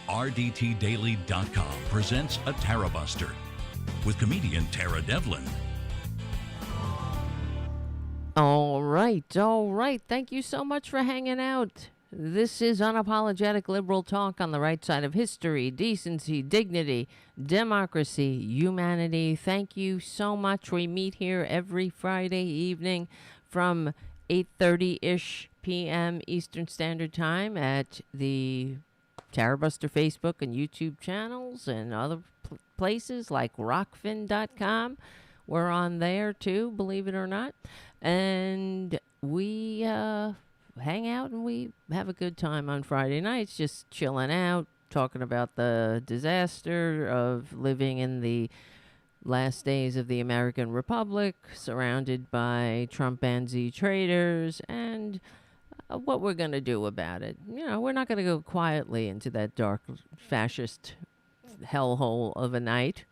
RDTDaily.com presents a Tarabuster with comedian Tara Devlin. All right. Thank you so much for hanging out. This is unapologetic liberal talk on the right side of history, decency, dignity, democracy, humanity. Thank you so much. We meet here every Friday evening from 8:30-ish p.m. Eastern Standard Time at the Tarabuster Facebook and YouTube channels and other places like Rokfin.com. We're on there too, believe it or not. And we hang out and we have a good time on Friday nights, just chilling out, talking about the disaster of living in the last days of the American Republic, surrounded by Trumpanzee traitors, and what we're going to do about it. You know, we're not going to go quietly into that dark fascist hellhole of a night.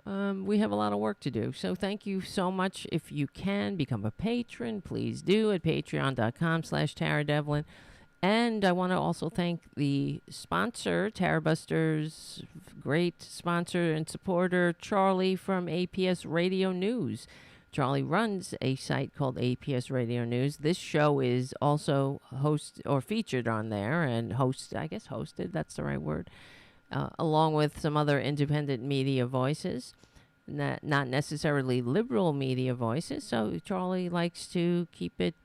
We have a lot of work to do. So thank you so much. If you can become a patron, please do at patreon.com/Tara Devlin. And I want to also thank the sponsor, Tarabuster's great sponsor and supporter, Charlie from APS Radio News. Charlie runs a site called APS Radio News. This show is also featured on there and hosted, that's the right word, along with some other independent media voices, not necessarily liberal media voices. So Charlie likes to keep it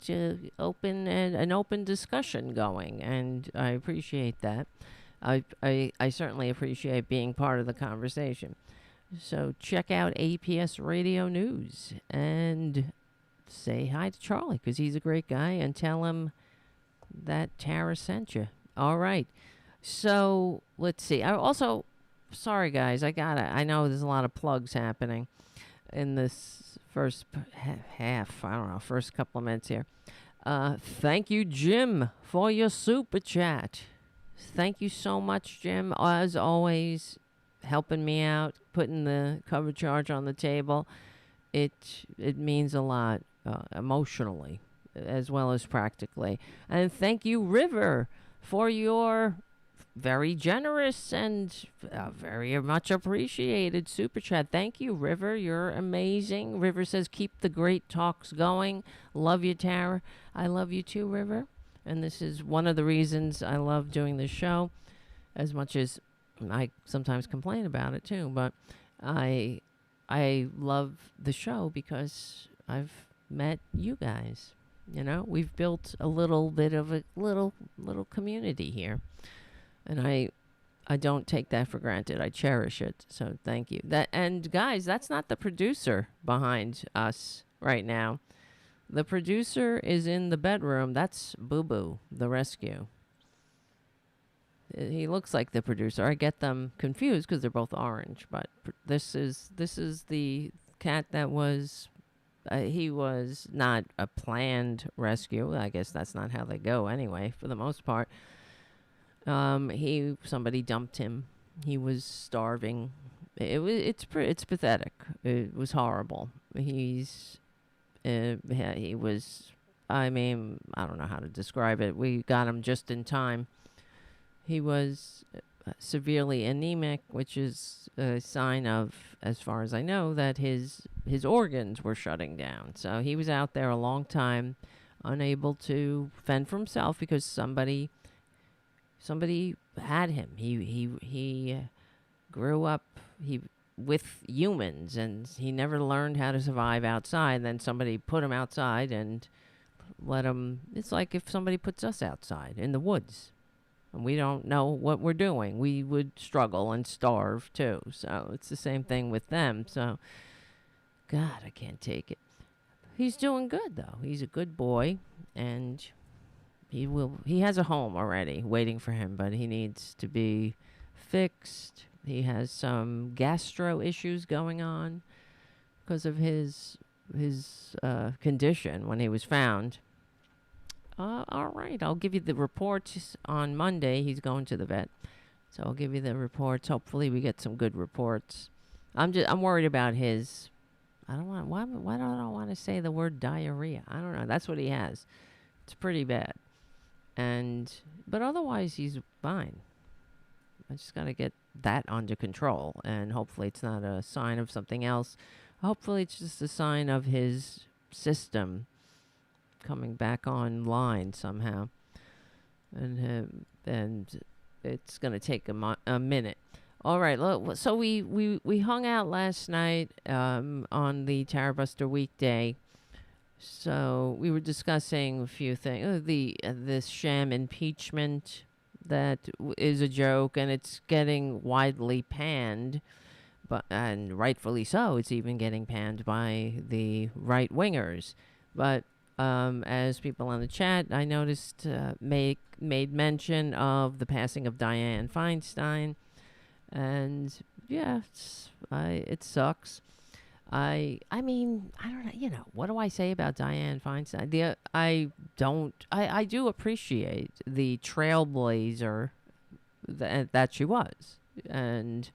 open and an open discussion going, and I appreciate that. I certainly appreciate being part of the conversation. So check out APS Radio News and say hi to Charlie because he's a great guy, and tell him that Tara sent you. All right. So let's see. Sorry guys, I know there's a lot of plugs happening in this first first couple of minutes here. Thank you, Jim, for your super chat. Thank you so much, Jim. As always, helping me out, putting the cover charge on the table. It means a lot emotionally as well as practically. And thank you, River, for your very generous and very much appreciated super chat. Thank you, River. You're amazing. River says, keep the great talks going. Love you, Tara. I love you too, River. And this is one of the reasons I love doing this show, as much as I sometimes complain about it too. But I love the show because I've met you guys. You know, we've built a little bit of a little community here. And I don't take that for granted. I cherish it. So thank you. And guys, that's not the producer behind us right now. The producer is in the bedroom. That's Boo Boo, the rescue. He looks like the producer. I get them confused because they're both orange. But this is the cat that was. He was not a planned rescue. I guess that's not how they go anyway, for the most part. Somebody dumped him. He was starving. It's pathetic. It was horrible. He was, I mean, I don't know how to describe it. We got him just in time. He was severely anemic, which is a sign of, as far as I know, that his organs were shutting down. So he was out there a long time, unable to fend for himself because somebody had him. He grew up with humans, and he never learned how to survive outside. Then somebody put him outside and let him. It's like if somebody puts us outside in the woods, and we don't know what we're doing. We would struggle and starve too. So it's the same thing with them. So, God, I can't take it. He's doing good though. He's a good boy, and he has a home already waiting for him, but he needs to be fixed. He has some gastro issues going on because of his condition when he was found. All right, I'll give you the reports on Monday. He's going to the vet, so I'll give you the reports. Hopefully, we get some good reports. I'm worried about his. I don't want. Why don't I want to say the word diarrhea? I don't know. That's what he has. It's pretty bad. But otherwise, he's fine. I just got to get that under control, and hopefully it's not a sign of something else. Hopefully it's just a sign of his system coming back online somehow. And it's going to take a minute. All right, so we hung out last night on the Tarabuster weekday. So we were discussing a few things. This sham impeachment that is a joke, and it's getting widely panned, and rightfully so. It's even getting panned by the right wingers. But as people on the chat, I noticed made mention of the passing of Dianne Feinstein, and yeah, it sucks. I mean, I don't know, what do I say about Dianne Feinstein? I do appreciate the trailblazer that she was. And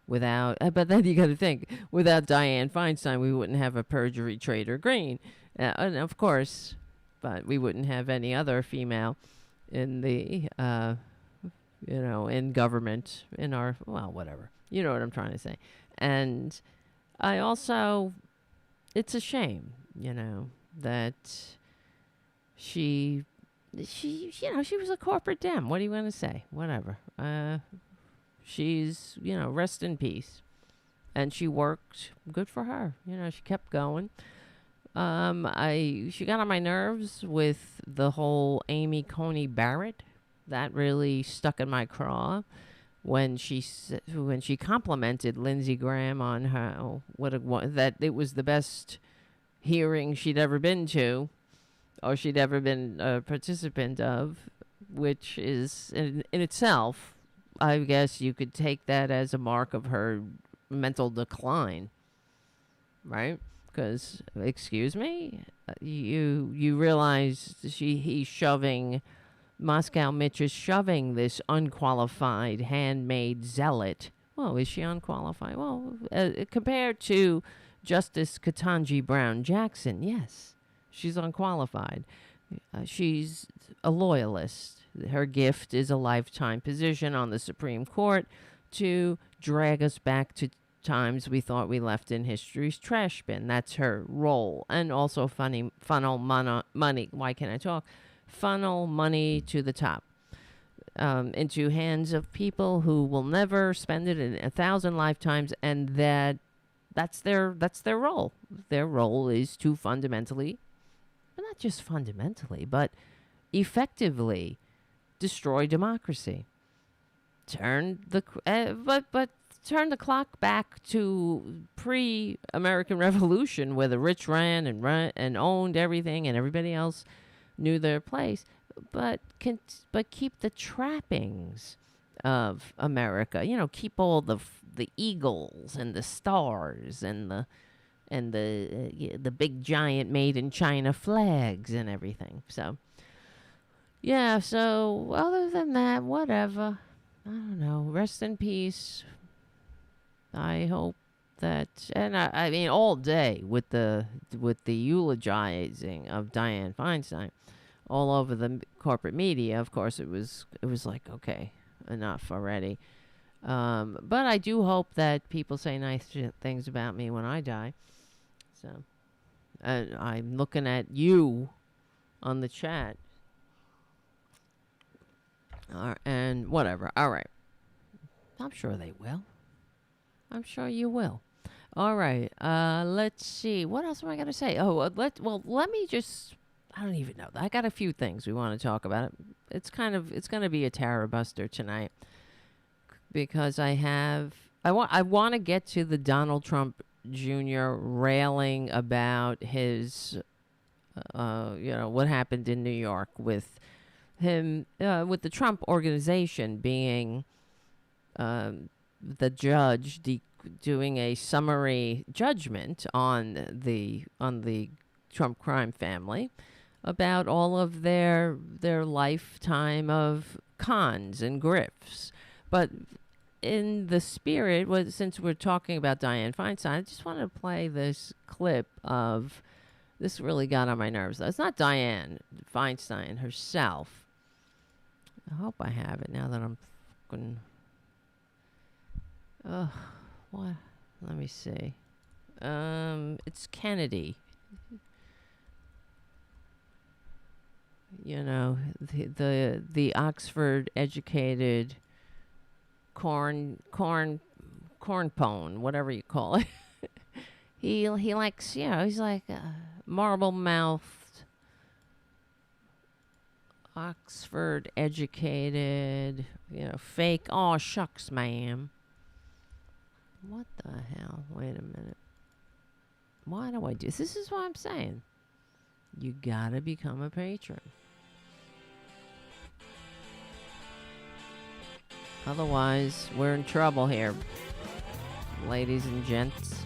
but then you got to think, without Dianne Feinstein, we wouldn't have a perjury traitor Green. And of course, but we wouldn't have any other female in the, in government, whatever. You know what I'm trying to say. And I also, it's a shame, that she was a corporate dem. What do you want to say? Whatever. She's, rest in peace. And she worked. Good for her. She kept going. She got on my nerves with the whole Amy Coney Barrett. That really stuck in my craw. When she complimented Lindsey Graham on how that it was the best hearing she'd ever been to, or she'd ever been a participant of, which is in itself, I guess you could take that as a mark of her mental decline, right? Because, excuse me, you realize he's shoving. Moscow Mitch is shoving this unqualified handmade zealot. Well, is she unqualified? Well, compared to Justice Ketanji Brown Jackson, yes, she's unqualified. She's a loyalist. Her gift is a lifetime position on the Supreme Court to drag us back to times we thought we left in history's trash bin. That's her role. And also funnel money. Why can't I talk? Funnel money to the top, into hands of people who will never spend it in 1,000 lifetimes, and that's their role. Their role is to fundamentally, but not just fundamentally, but effectively destroy democracy. Turn the clock back to pre-American Revolution, where the rich ran and owned everything, and everybody else knew their place, but keep the trappings of America. Keep all the eagles and the stars and the big giant made in China flags and everything. So yeah. So other than that, whatever. I don't know. Rest in peace. I hope that, and I mean, all day with the eulogizing of Dianne Feinstein all over the corporate media. Of course, it was like, okay, enough already. But I do hope that people say nice things about me when I die. So I'm looking at you on the chat. And whatever. All right. I'm sure they will. I'm sure you will. All right. Let's see. What else am I going to say? Let me just, I don't even know. I got a few things we want to talk about. It's going to be a Tarabuster tonight, because I want to get to the Donald Trump Jr. railing about his, what happened in New York with him, with the Trump organization being, the judge doing a summary judgment on the Trump crime family about all of their lifetime of cons and grifts. But in the spirit, since we're talking about Dianne Feinstein, I just want to play this clip of, this really got on my nerves. It's not Dianne Feinstein herself. I hope I have it now that I'm fucking What? Let me see. It's Kennedy. You know, the Oxford educated corn pone, whatever you call it. he likes, he's like marble mouthed, Oxford educated, fake. Oh shucks, ma'am. What the hell? Wait a minute. Why do I do this? This is what I'm saying. You gotta become a patron. Otherwise, we're in trouble here, ladies and gents.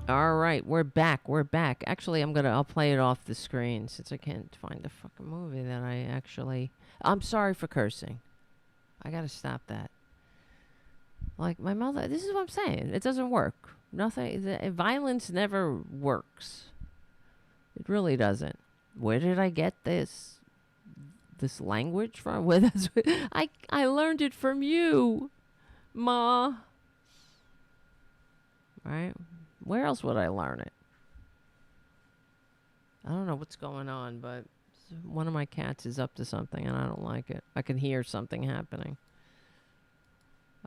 All right, we're back. Actually, I'll play it off the screen since I can't find the fucking movie that I'm sorry for cursing. I gotta stop that. Like my mother, this is what I'm saying. It doesn't work. Violence never works. It really doesn't. Where did I get this language from? I learned it from you, Ma. Right? Where else would I learn it? I don't know what's going on, but one of my cats is up to something and I don't like it. I can hear something happening.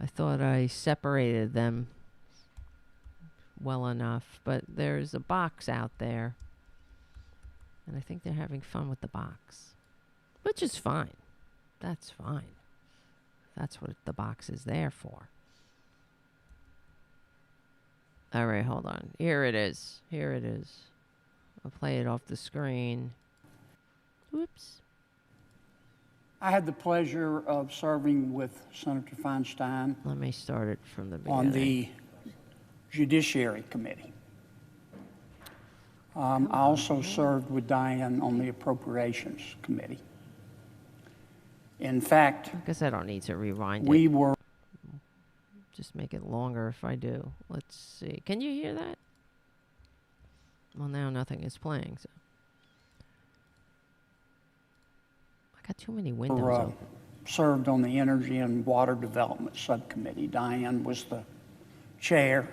I thought I separated them well enough, but there's a box out there. And I think they're having fun with the box. Which is fine. That's fine. That's what the box is there for. All right, hold on. Here it is. I'll play it off the screen. Whoops. I had the pleasure of serving with Senator Feinstein Let me start it from the beginning. on the Judiciary Committee. I also served with Diane on the Appropriations Committee. In fact, I guess I don't need to rewind we it. were... Just make it longer if I do. Let's see. Can you hear that? Well, now nothing is playing. So I got too many windows open. served on the Energy and Water Development Subcommittee. Diane was the chair,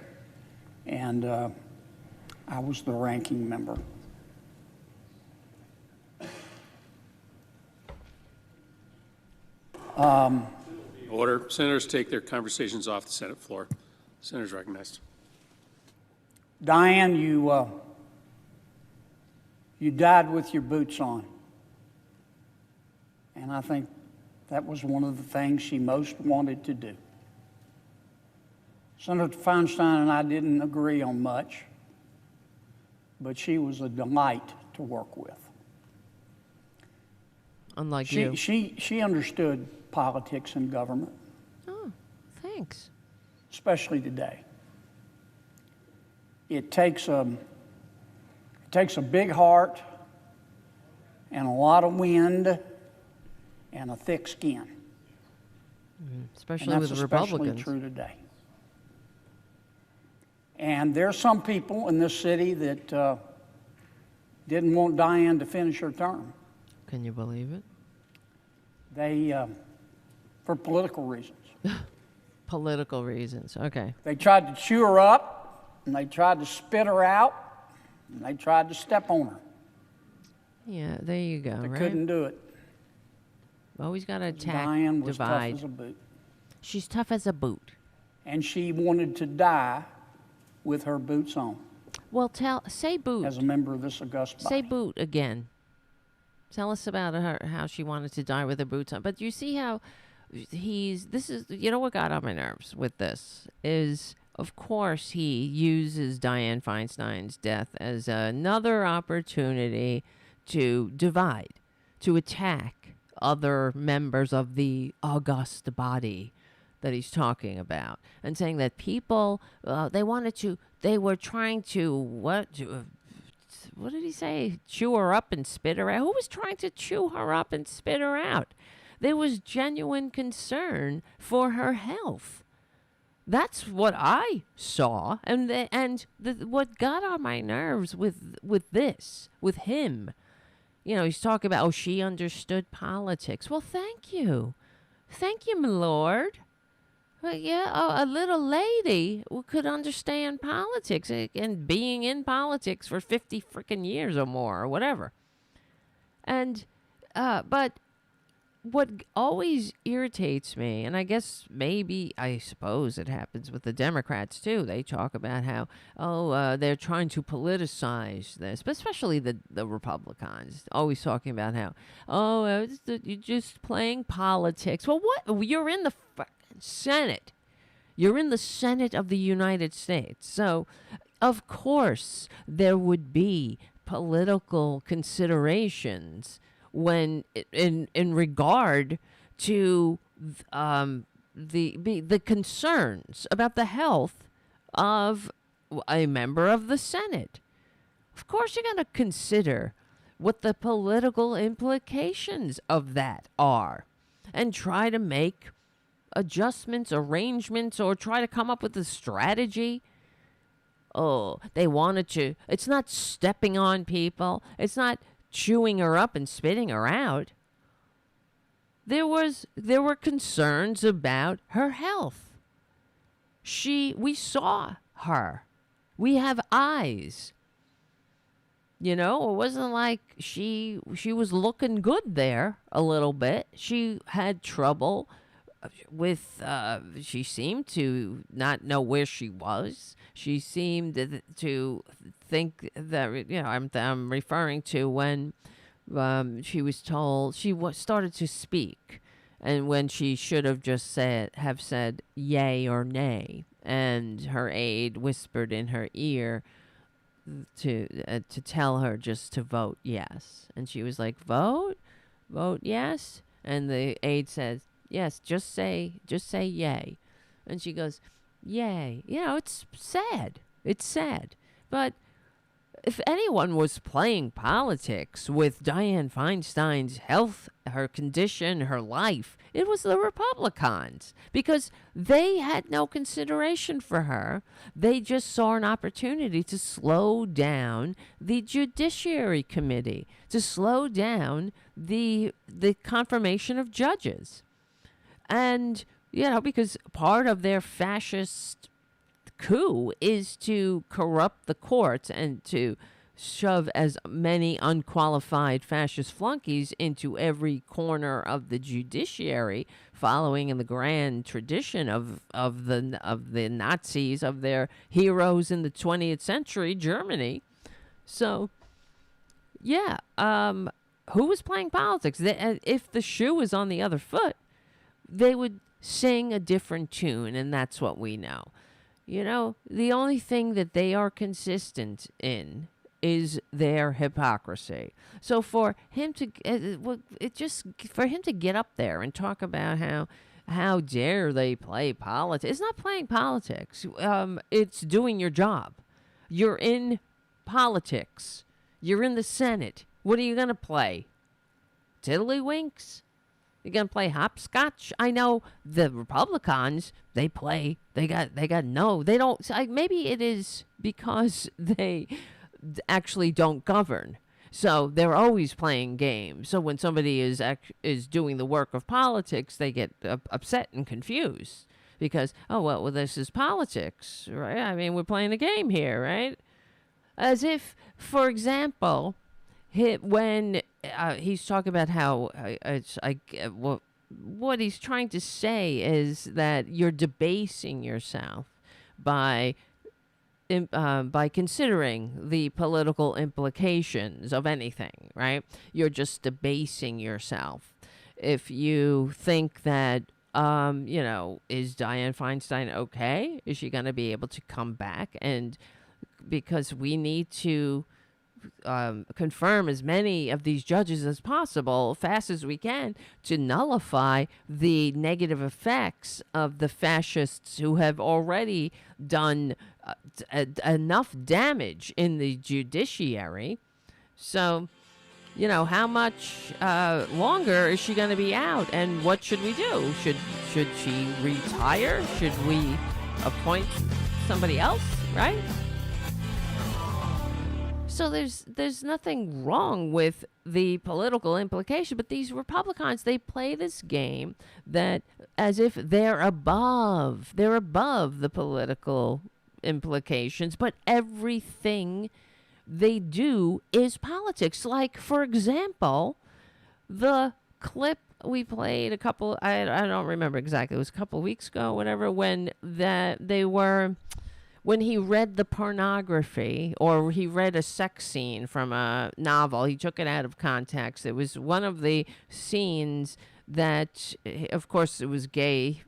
and I was the ranking member. Order. Senators take their conversations off the Senate floor. Senators recognized. Diane, you died with your boots on. And I think that was one of the things she most wanted to do. Senator Feinstein and I didn't agree on much, but she was a delight to work with. Unlike you. She understood politics and government. Oh, thanks. Especially today. It takes a big heart and a lot of wind and a thick skin. Especially and with that's the Republicans. especially true today. And there are some people in this city that didn't want Diane to finish her term. Can you believe it? They, for political reasons. Political reasons. Okay. They tried to chew her up, and they tried to spit her out, and they tried to step on her. Yeah, there you go. They right? couldn't do it. Always got to attack, Diane was divide. tough as a boot. She's tough as a boot. And she wanted to die with her boots on. Well, say boot. As a member of this august body. Say boot again. Tell us about her, how she wanted to die with her boots on. But you see how what got on my nerves with this is, of course, he uses Dianne Feinstein's death as another opportunity to divide, to attack other members of the august body that he's talking about, and saying that people, they were trying to, what did he say? Chew her up and spit her out? Who was trying to chew her up and spit her out? There was genuine concern for her health. That's what I saw, and what got on my nerves with him. He's talking about, she understood politics. Well, thank you. Thank you, my lord. Well, yeah, a little lady who could understand politics and being in politics for 50 freaking years or more or whatever. And, but what always irritates me, and I suppose it happens with the Democrats too. They talk about how, they're trying to politicize this, but especially the Republicans, always talking about how, you're just playing politics. Well, what? You're in the fucking Senate. You're in the Senate of the United States. So, of course, there would be political considerations when in regard to the concerns about the health of a member of the Senate. Of course, you're going to consider what the political implications of that are and try to make adjustments, arrangements, or try to come up with a strategy. Oh, they wanted to. It's not stepping on people. It's not chewing her up and spitting her out. There were concerns about her health. We saw her. We have eyes. You know, it wasn't like she was looking good there a little bit. She had trouble with, she seemed to not know where she was. She seemed to think that, you know, I'm referring to when she was told, started to speak, and when she should have just said yay or nay, and her aide whispered in her ear to tell her just to vote yes, and she was like, vote yes, and the aide says, yes, just say yay. And she goes, yay. You know, it's sad. It's sad. But if anyone was playing politics with Dianne Feinstein's health, her condition, her life, it was the Republicans, because they had no consideration for her. They just saw an opportunity to slow down the Judiciary Committee, to slow down the confirmation of judges. And, you know, because part of their fascist coup is to corrupt the courts and to shove as many unqualified fascist flunkies into every corner of the judiciary, following in the grand tradition of the Nazis, of their heroes in the 20th century, Germany. So, yeah, who was playing politics? If the shoe was on the other foot, they would sing a different tune, and that's what we know. You know, the only thing that they are consistent in is their hypocrisy. So for him to for him to get up there and talk about how dare they play politics, it's not playing politics. It's doing your job. You're in politics. You're in the Senate. What are you gonna play? Tiddlywinks? You're gonna play hopscotch? I know the Republicans. They don't. Maybe it is because they actually don't govern, so they're always playing games. So when somebody is doing the work of politics, they get upset and confused because well, this is politics, right? I mean, we're playing a game here, right? As if, for example, when he's talking about how what he's trying to say is that you're debasing yourself by considering the political implications of anything, right? You're just debasing yourself. If you think that, you know, is Dianne Feinstein okay? Is she going to be able to come back? And because we need to confirm as many of these judges as possible, fast as we can, to nullify the negative effects of the fascists who have already done enough damage in the judiciary. So, you know, how much longer is she going to be out, and what should we do? Should she retire? Should we appoint somebody else, right? So there's nothing wrong with the political implication, but these Republicans, they play this game that as if they're above the political implications, but everything they do is politics. Like, for example, the clip we played I don't remember exactly, it was a couple weeks ago, whatever, when when he read the pornography, or he read a sex scene from a novel. He took it out of context. It was one of the scenes that, of course, it was gay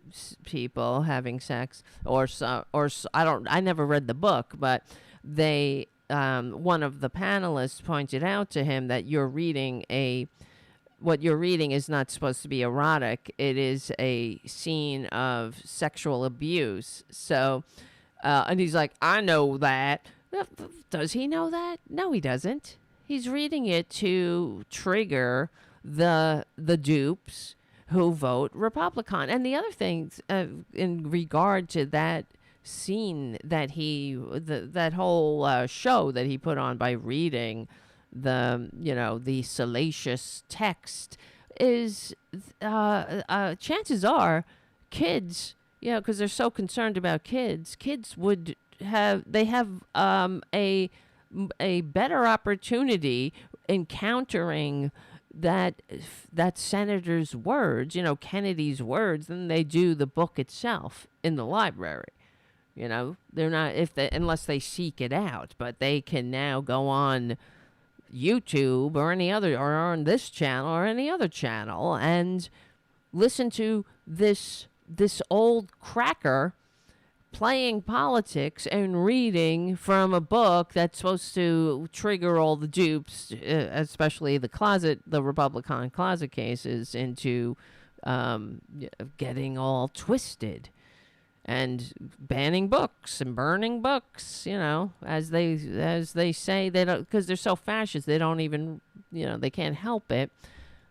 people having sex, I never read the book, but one of the panelists pointed out to him that what you're reading is not supposed to be erotic. It is a scene of sexual abuse. So, and he's like, I know that. Does he know that? No, he doesn't. He's reading it to trigger the dupes who vote Republican. And the other thing, in regard to that scene that that whole show that he put on by reading the salacious text, is chances are kids, because they're so concerned about kids would have a better opportunity encountering that senator's words, Kennedy's words, than they do the book itself in the library. They're not, unless they seek it out, but they can now go on YouTube or on this channel or any other channel and listen to this old cracker playing politics and reading from a book that's supposed to trigger all the dupes, especially the Republican closet cases, into getting all twisted and banning books and burning books, as they say, they don't, because they're so fascist, they don't even, they can't help it.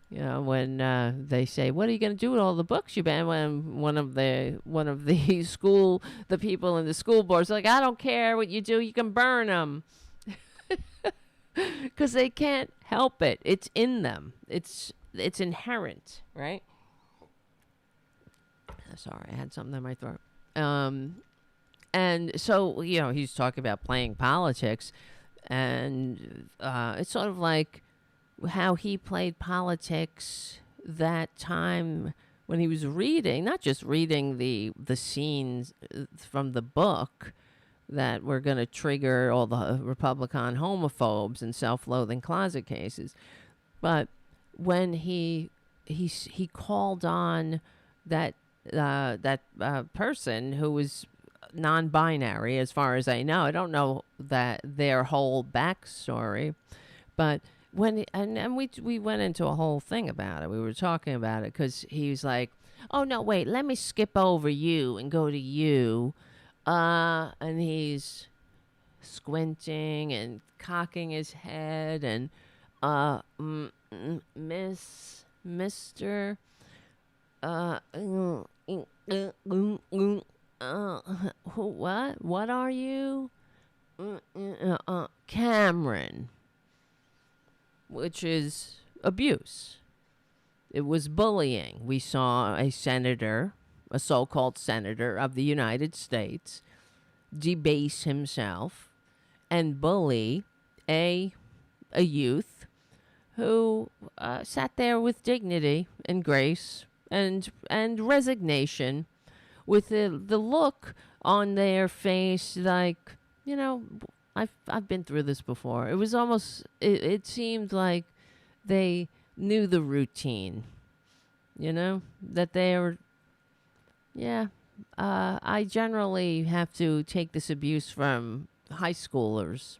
When they say, what are you going to do with all the books you ban? When one of the people in the school board's like, I don't care what you do, you can burn them. Because they can't help it. It's in them. It's inherent, right? Sorry, I had something in my throat. And so, he's talking about playing politics, and it's sort of like how he played politics that time when he was reading, not just reading the scenes from the book that were going to trigger all the Republican homophobes and self-loathing closet cases, but when he called on that person who was non-binary, as far as I know. I don't know that their whole backstory, but we went into a whole thing about it. We were talking about it because he was like, oh no, wait, let me skip over you and go to you, and he's squinting and cocking his head and Mister. What are you? Cameron. Which is abuse. It was bullying. We saw a so-called senator of the United States, debase himself and bully a youth who sat there with dignity and grace and resignation, with the look on their face like, I've been through this before. It was almost, it seemed like they knew the routine, that they were, I generally have to take this abuse from high schoolers.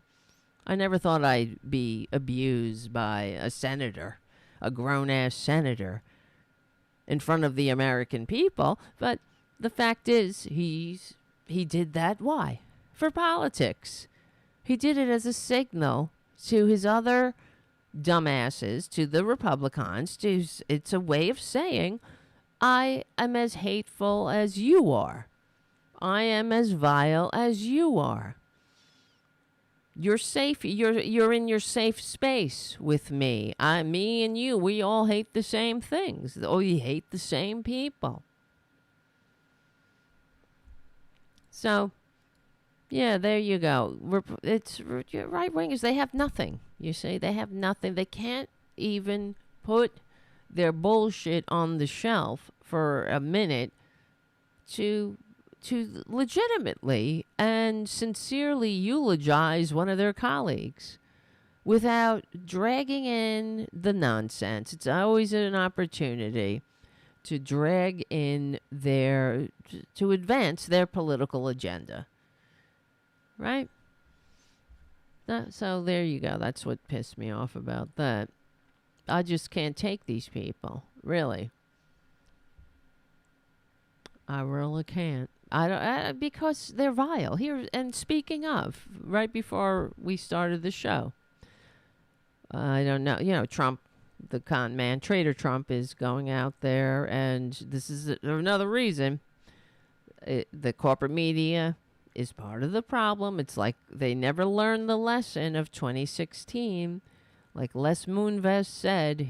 I never thought I'd be abused by a senator, a grown-ass senator, in front of the American people. But the fact is, he did that. Why? For politics. He did it as a signal to his other dumbasses, to the Republicans. It's a way of saying, I am as hateful as you are. I am as vile as you are. You're safe. You're in your safe space with me. Me and you, we all hate the same things. We hate the same people. So, yeah, there you go. It's right wingers. They have nothing. You see, they have nothing. They can't even put their bullshit on the shelf for a minute to legitimately and sincerely eulogize one of their colleagues without dragging in the nonsense. It's always an opportunity to drag in to advance their political agenda. Right? So there you go. That's what pissed me off about that. I just can't take these people. Really. I really can't. Because they're vile. Here, and speaking of, right before we started the show, I don't know, Trump, the con man, Trader Trump, is going out there, and this is another reason the corporate media is part of the problem. It's like they never learned the lesson of 2016. Like Les Moonves said,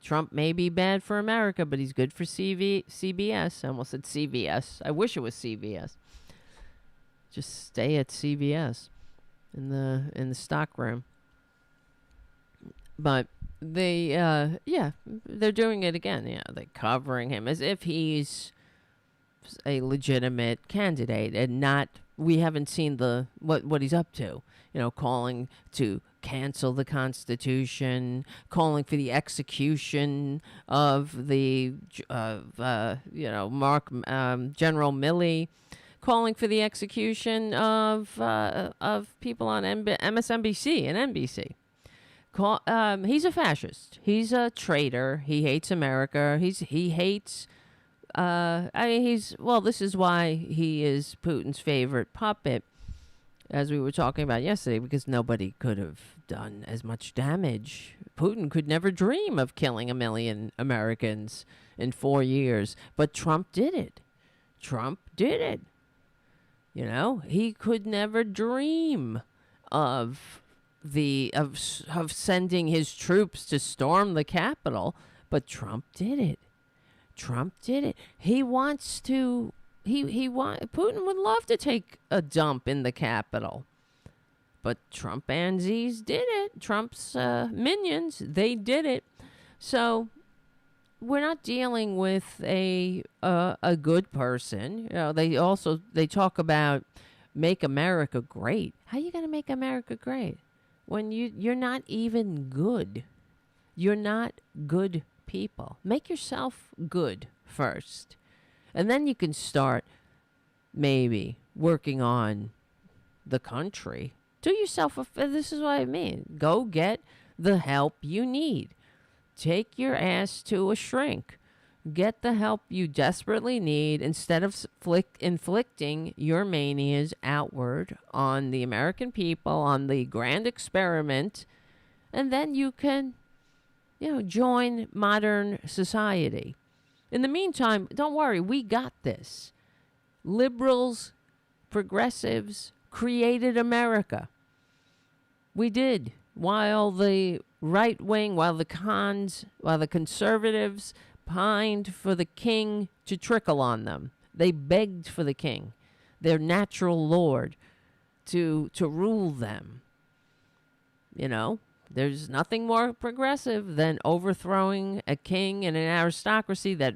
Trump may be bad for America, but he's good for CBS. I almost said CVS. I wish it was CVS. Just stay at CVS in the stock room. But they're doing it again. Yeah, they're covering him as if he's a legitimate candidate and not. We haven't seen what he's up to. Calling to cancel the Constitution, calling for the execution of the General Milley, calling for the execution of people on MSNBC and NBC. He's a fascist. He's a traitor. He hates America. He hates. This is why he is Putin's favorite puppet, as we were talking about yesterday, because nobody could have done as much damage. Putin could never dream of killing 1 million Americans in 4 years, but Trump did it. He could never dream of sending his troops to storm the Capitol, but Trump did it. He wants to. Putin would love to take a dump in the Capitol, but Trumpansies did it. Trump's minions, they did it. So we're not dealing with a good person. They talk about make America great. How are you going to make America great when you're not even good? You're not good people. Make yourself good first. And then you can start maybe working on the country. Do yourself this is what I mean. Go get the help you need. Take your ass to a shrink. Get the help you desperately need instead of inflicting your manias outward on the American people, on the grand experiment. And then you can, join modern society. In the meantime, don't worry, we got this. Liberals, progressives created America. We did. While the right wing, while the conservatives pined for the king to trickle on them. They begged for the king, their natural lord, to rule them. There's nothing more progressive than overthrowing a king and an aristocracy that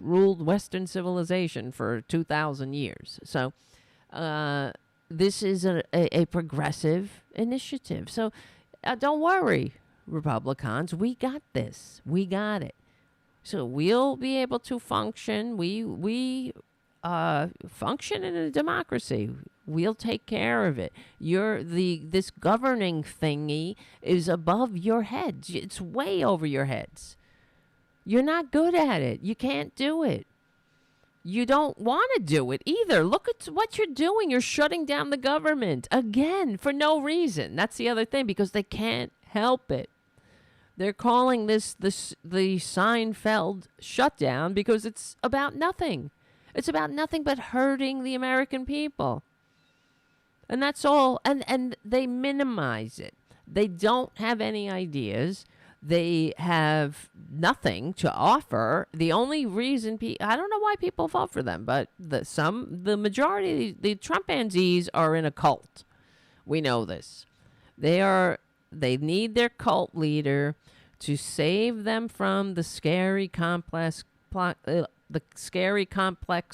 ruled Western civilization for 2,000 years. So this is a progressive initiative. So don't worry, Republicans. We got this. We got it. So we'll be able to function. We function in a democracy. We'll take care of it. This governing thingy is above your heads. It's way over your heads. You're not good at it. You can't do it. You don't want to do it either. Look at what you're doing. You're shutting down the government again for no reason. That's the other thing, because they can't help it. They're calling this the Seinfeld Shutdown because it's about nothing. It's about nothing but hurting the American people. And that's all. And they minimize it. They don't have any ideas. They have nothing to offer. The only reason I don't know why people vote for them, but the majority, the Trumpanzees are in a cult. We know this. They need their cult leader to save them from the scary complex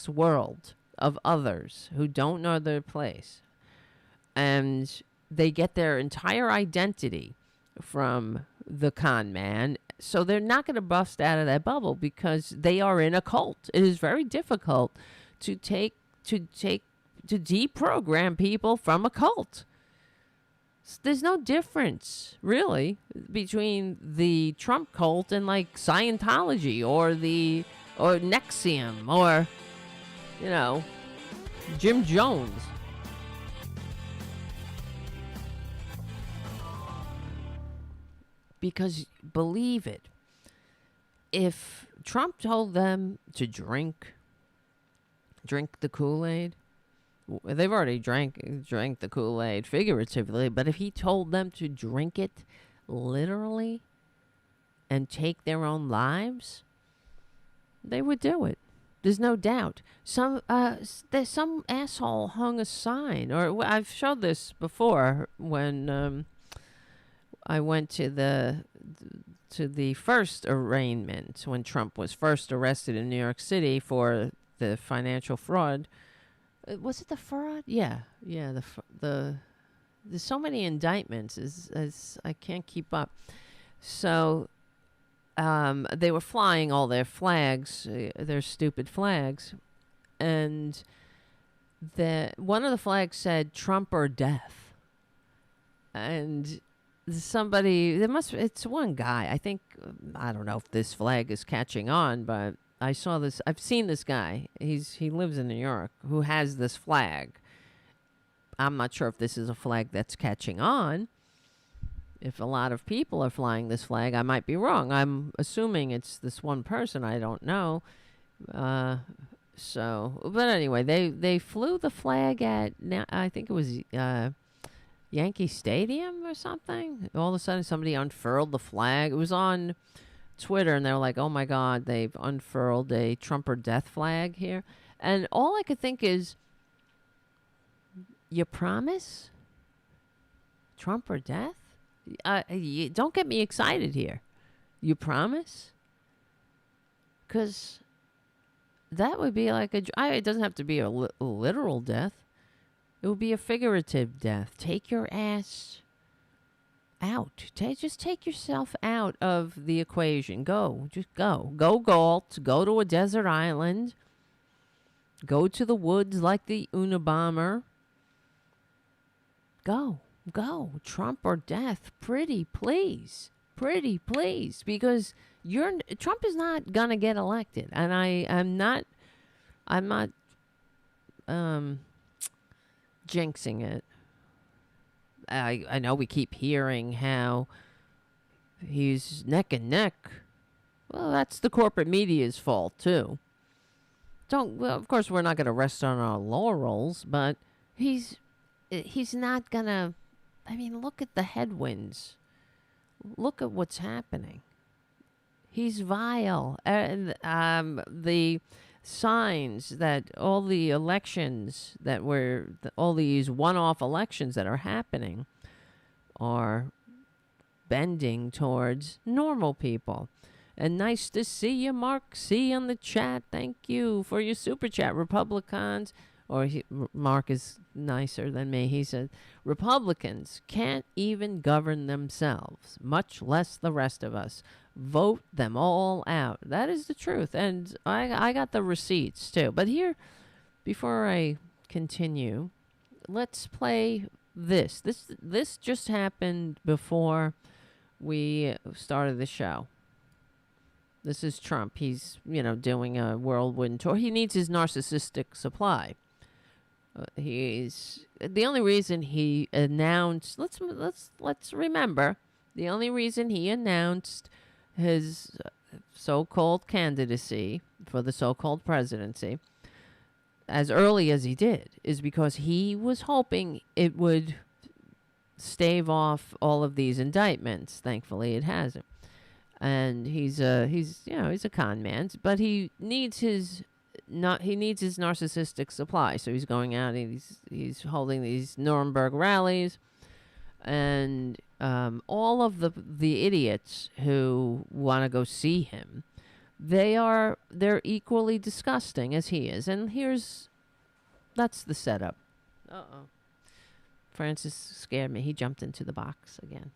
world of others who don't know their place. And they get their entire identity from the con man. So they're not going to bust out of that bubble because they are in a cult. It is very difficult to deprogram people from a cult. There's no difference, really, between the Trump cult and like Scientology or Nexium or, Jim Jones. Because believe it, if Trump told them to drink the Kool-Aid, they've already drank the Kool-Aid figuratively, but if he told them to drink it literally and take their own lives, they would do it. There's no doubt. Some asshole hung a sign, or I've showed this before when I went to the first arraignment when Trump was first arrested in New York City for the financial fraud. Was it the fraud? Yeah. There's so many indictments as I can't keep up. So they were flying all their flags, their stupid flags, and one of the flags said Trump or death. And it's one guy. I think, I don't know if this flag is catching on, but I've seen this guy. He lives in New York who has this flag. I'm not sure if this is a flag that's catching on. If a lot of people are flying this flag, I might be wrong. I'm assuming it's this one person. I don't know. But anyway, they flew the flag at, I think it was Yankee Stadium or something. All of a sudden, somebody unfurled the flag. It was on Twitter, and they were like, oh my God, they've unfurled a Trump or death flag here. And all I could think is, you promise? Trump or death? Don't get me excited here. You promise? Because that would be like it doesn't have to be a literal death. It would be a figurative death. Take your ass out. Just take yourself out of the equation. Just go. Go Galt. Go to a desert island. Go to the woods like the Unabomber. Go. Trump or death. Pretty please. Because Trump is not gonna get elected, and I'm not jinxing it. I know we keep hearing how he's neck and neck. Well, that's the corporate media's fault too. Of course, we're not going to rest on our laurels, but he's not going to. I mean, look at the headwinds. Look at what's happening. He's vile, and the signs that all the elections that all these one-off elections that are happening are bending towards normal people. And nice to see you, Mark C. on the chat. Thank you for your super chat, Republicans. Mark is nicer than me. He said, Republicans can't even govern themselves, much less the rest of us. Vote them all out. That is the truth. And I got the receipts too. But here, before I continue, let's play this. This just happened before we started the show. This is Trump. He's, doing a whirlwind tour. He needs his narcissistic supply. He's the only reason he announced. Let's remember the only reason he announced his so-called candidacy for the so-called presidency. as early as he did is because he was hoping it would stave off all of these indictments. Thankfully, it hasn't. And he's a con man, but he needs his narcissistic supply. So he's going out and he's holding these Nuremberg rallies, and all of the idiots who want to go see him, they're equally disgusting as he is. And that's the setup. Francis scared me. He jumped into the box again.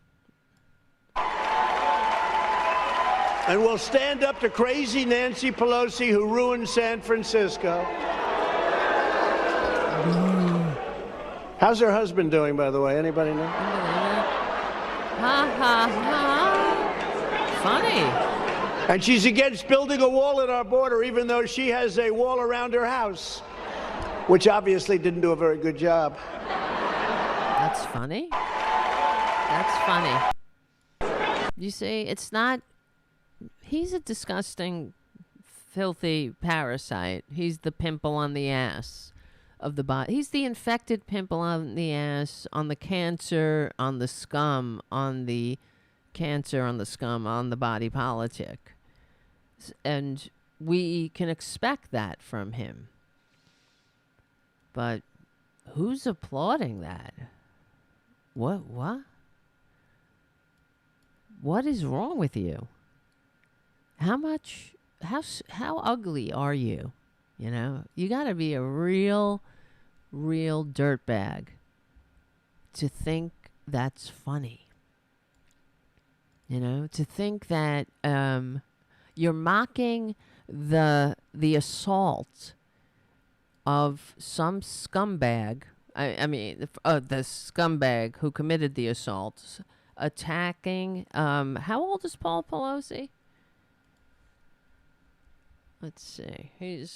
And we'll stand up to crazy Nancy Pelosi, who ruined San Francisco. How's her husband doing, by the way? Anybody know? Ha ha ha. Funny. And she's against building a wall at our border, even though she has a wall around her house, which obviously didn't do a very good job. That's funny. That's funny. You see, it's not... He's a disgusting, filthy parasite. He's the pimple on the ass of the body. He's the infected pimple on the ass, on the cancer, on the scum, on the cancer, on the scum, on the body politic. And we can expect that from him. But who's applauding that? What? What is wrong with you? How ugly are you? You know, you got to be a real dirtbag to think that's funny. You know, to think that you're mocking the assault of some scumbag. I mean, the scumbag who committed the assault, attacking. How old is Paul Pelosi? Let's see. You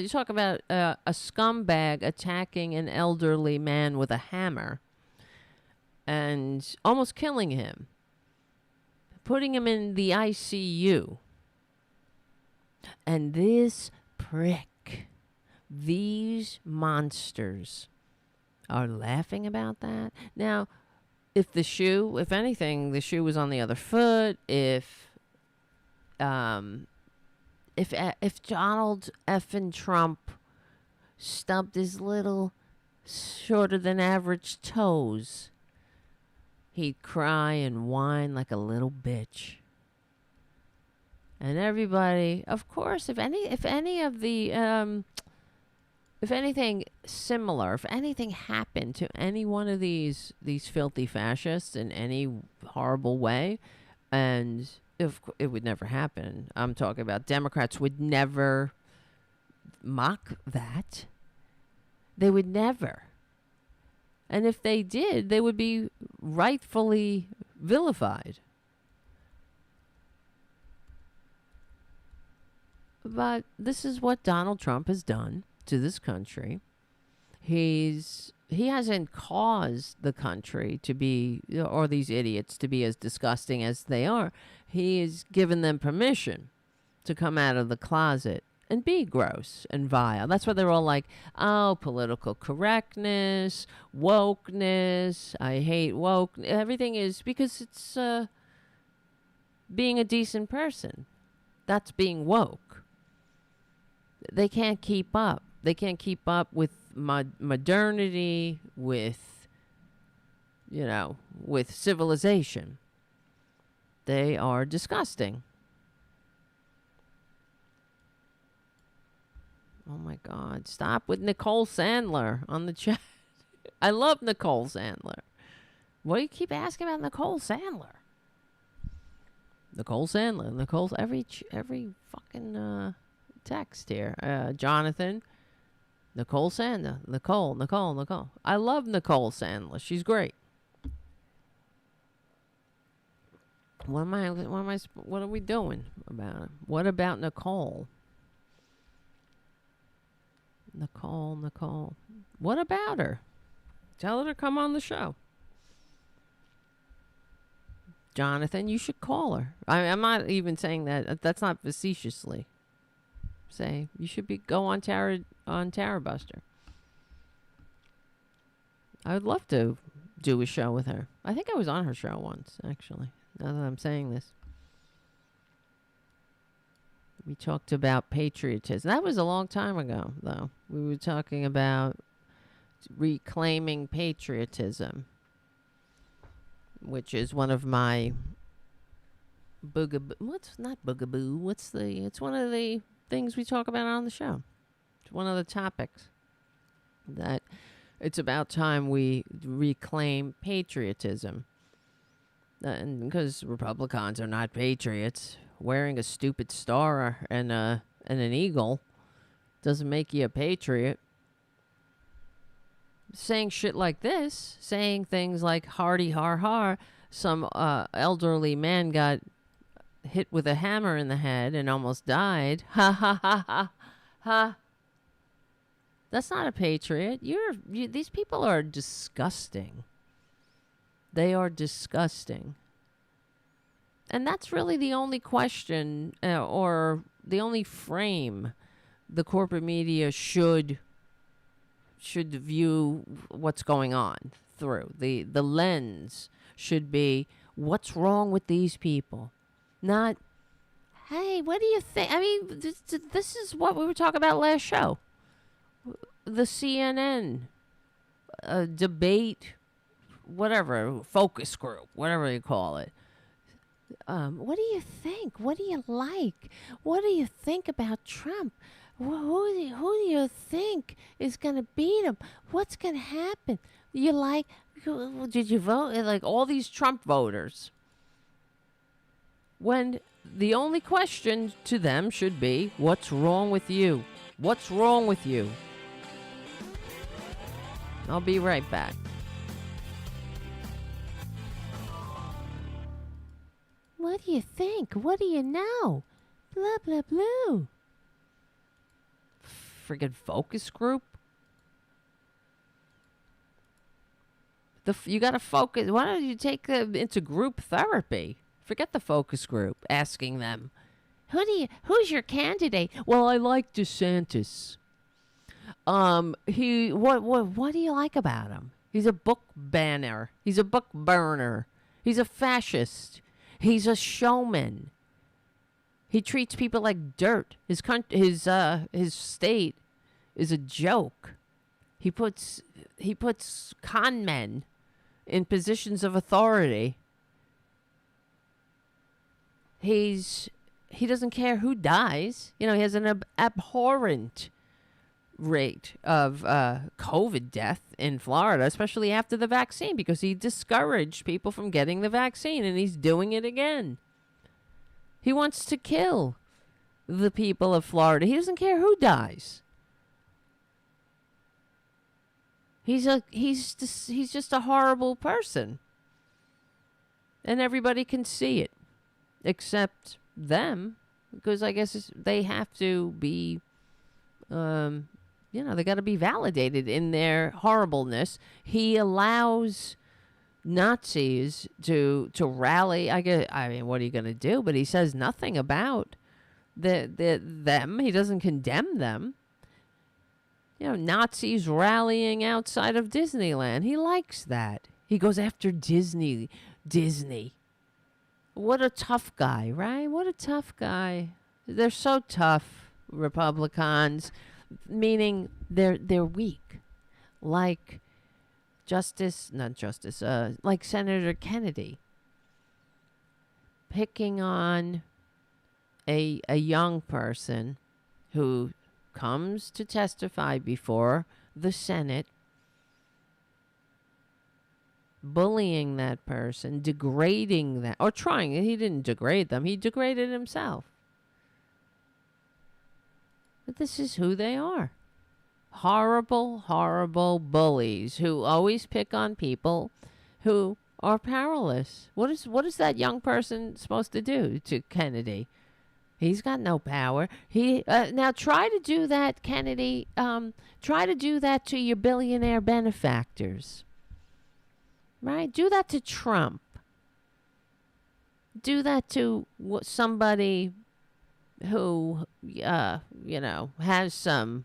talk about a scumbag attacking an elderly man with a hammer and almost killing him, putting him in the ICU. And this prick, these monsters are laughing about that. Now, if anything, the shoe was on the other foot, if Donald effing Trump stubbed his little shorter than average toes, he'd cry and whine like a little bitch. And everybody, of course, if anything similar, if anything happened to any one of these filthy fascists in any horrible way, and it would never happen. I'm talking about Democrats would never mock that. They would never. And if they did, they would be rightfully vilified. But this is what Donald Trump has done to this country. He hasn't caused the country to be, or these idiots to be as disgusting as they are. He has given them permission to come out of the closet and be gross and vile. That's why they're all like, oh, political correctness, wokeness, I hate woke. Everything is because it's being a decent person. That's being woke. They can't keep up. They can't keep up with modernity, with civilization. They are disgusting. Oh my God. Stop with Nicole Sandler on the chat. I love Nicole Sandler. What do you keep asking about Nicole Sandler? Every fucking text here. Jonathan. Nicole Sandler. Nicole. I love Nicole Sandler. She's great. What are we doing about it? What about Nicole? Nicole. What about her? Tell her to come on the show. Jonathan, you should call her. I'm not even saying that. That's not facetiously. Say you should go on Tarabuster. I would love to do a show with her. I think I was on her show once, actually. Now that I'm saying this, we talked about patriotism. That was a long time ago, though. We were talking about reclaiming patriotism, which is one of my boogaboo. What's not boogaboo? It's one of the things we talk about on the show. It's one of the topics that it's about time we reclaim patriotism. And because Republicans are not patriots, wearing a stupid star and an eagle doesn't make you a patriot. Saying shit like this, saying things like hardy har har, some elderly man got hit with a hammer in the head and almost died. Ha ha ha ha ha. That's not a patriot. These people are disgusting. They are disgusting. And that's really the only question or the only frame the corporate media should view what's going on through. The lens should be, what's wrong with these people? Not, hey, what do you think? I mean, this is what we were talking about last show. The CNN debate, whatever, focus group, whatever you call it. What do you think? What do you like? What do you think about Trump? Who do you think is going to beat him? What's going to happen? You like, did you vote? Like all these Trump voters. When the only question to them should be, what's wrong with you? What's wrong with you? I'll be right back. What do you think? What do you know? Blah, blah, blah. Friggin' focus group. You gotta focus. Why don't you take them into group therapy? Forget the focus group. Asking them, who's your candidate? Well, I like DeSantis. What do you like about him? He's a book banner. He's a book burner. He's a fascist. He's a showman. He treats people like dirt. His state is a joke. He puts con men in positions of authority. He doesn't care who dies. He has an abhorrent rate of COVID death in Florida, especially after the vaccine, because he discouraged people from getting the vaccine, and he's doing it again. He wants to kill the people of Florida. He doesn't care who dies. He's just a horrible person. And everybody can see it. Except them. Because I guess they have to be, they got to be validated in their horribleness. He allows Nazis to rally. I mean, what are you going to do? But he says nothing about them. He doesn't condemn them. Nazis rallying outside of Disneyland. He likes that. He goes after Disney. What a tough guy, right? What a tough guy. They're so tough, Republicans, meaning they're weak. Like like Senator Kennedy picking on a young person who comes to testify before the Senate, bullying that person, degrading that, or trying. He didn't degrade them. He degraded himself. But this is who they are. Horrible, horrible bullies who always pick on people who are powerless. What is that young person supposed to do to Kennedy? He's got no power. Now try to do that, Kennedy. Try to do that to your billionaire benefactors. Right? Do that to Trump. Do that to somebody who, has some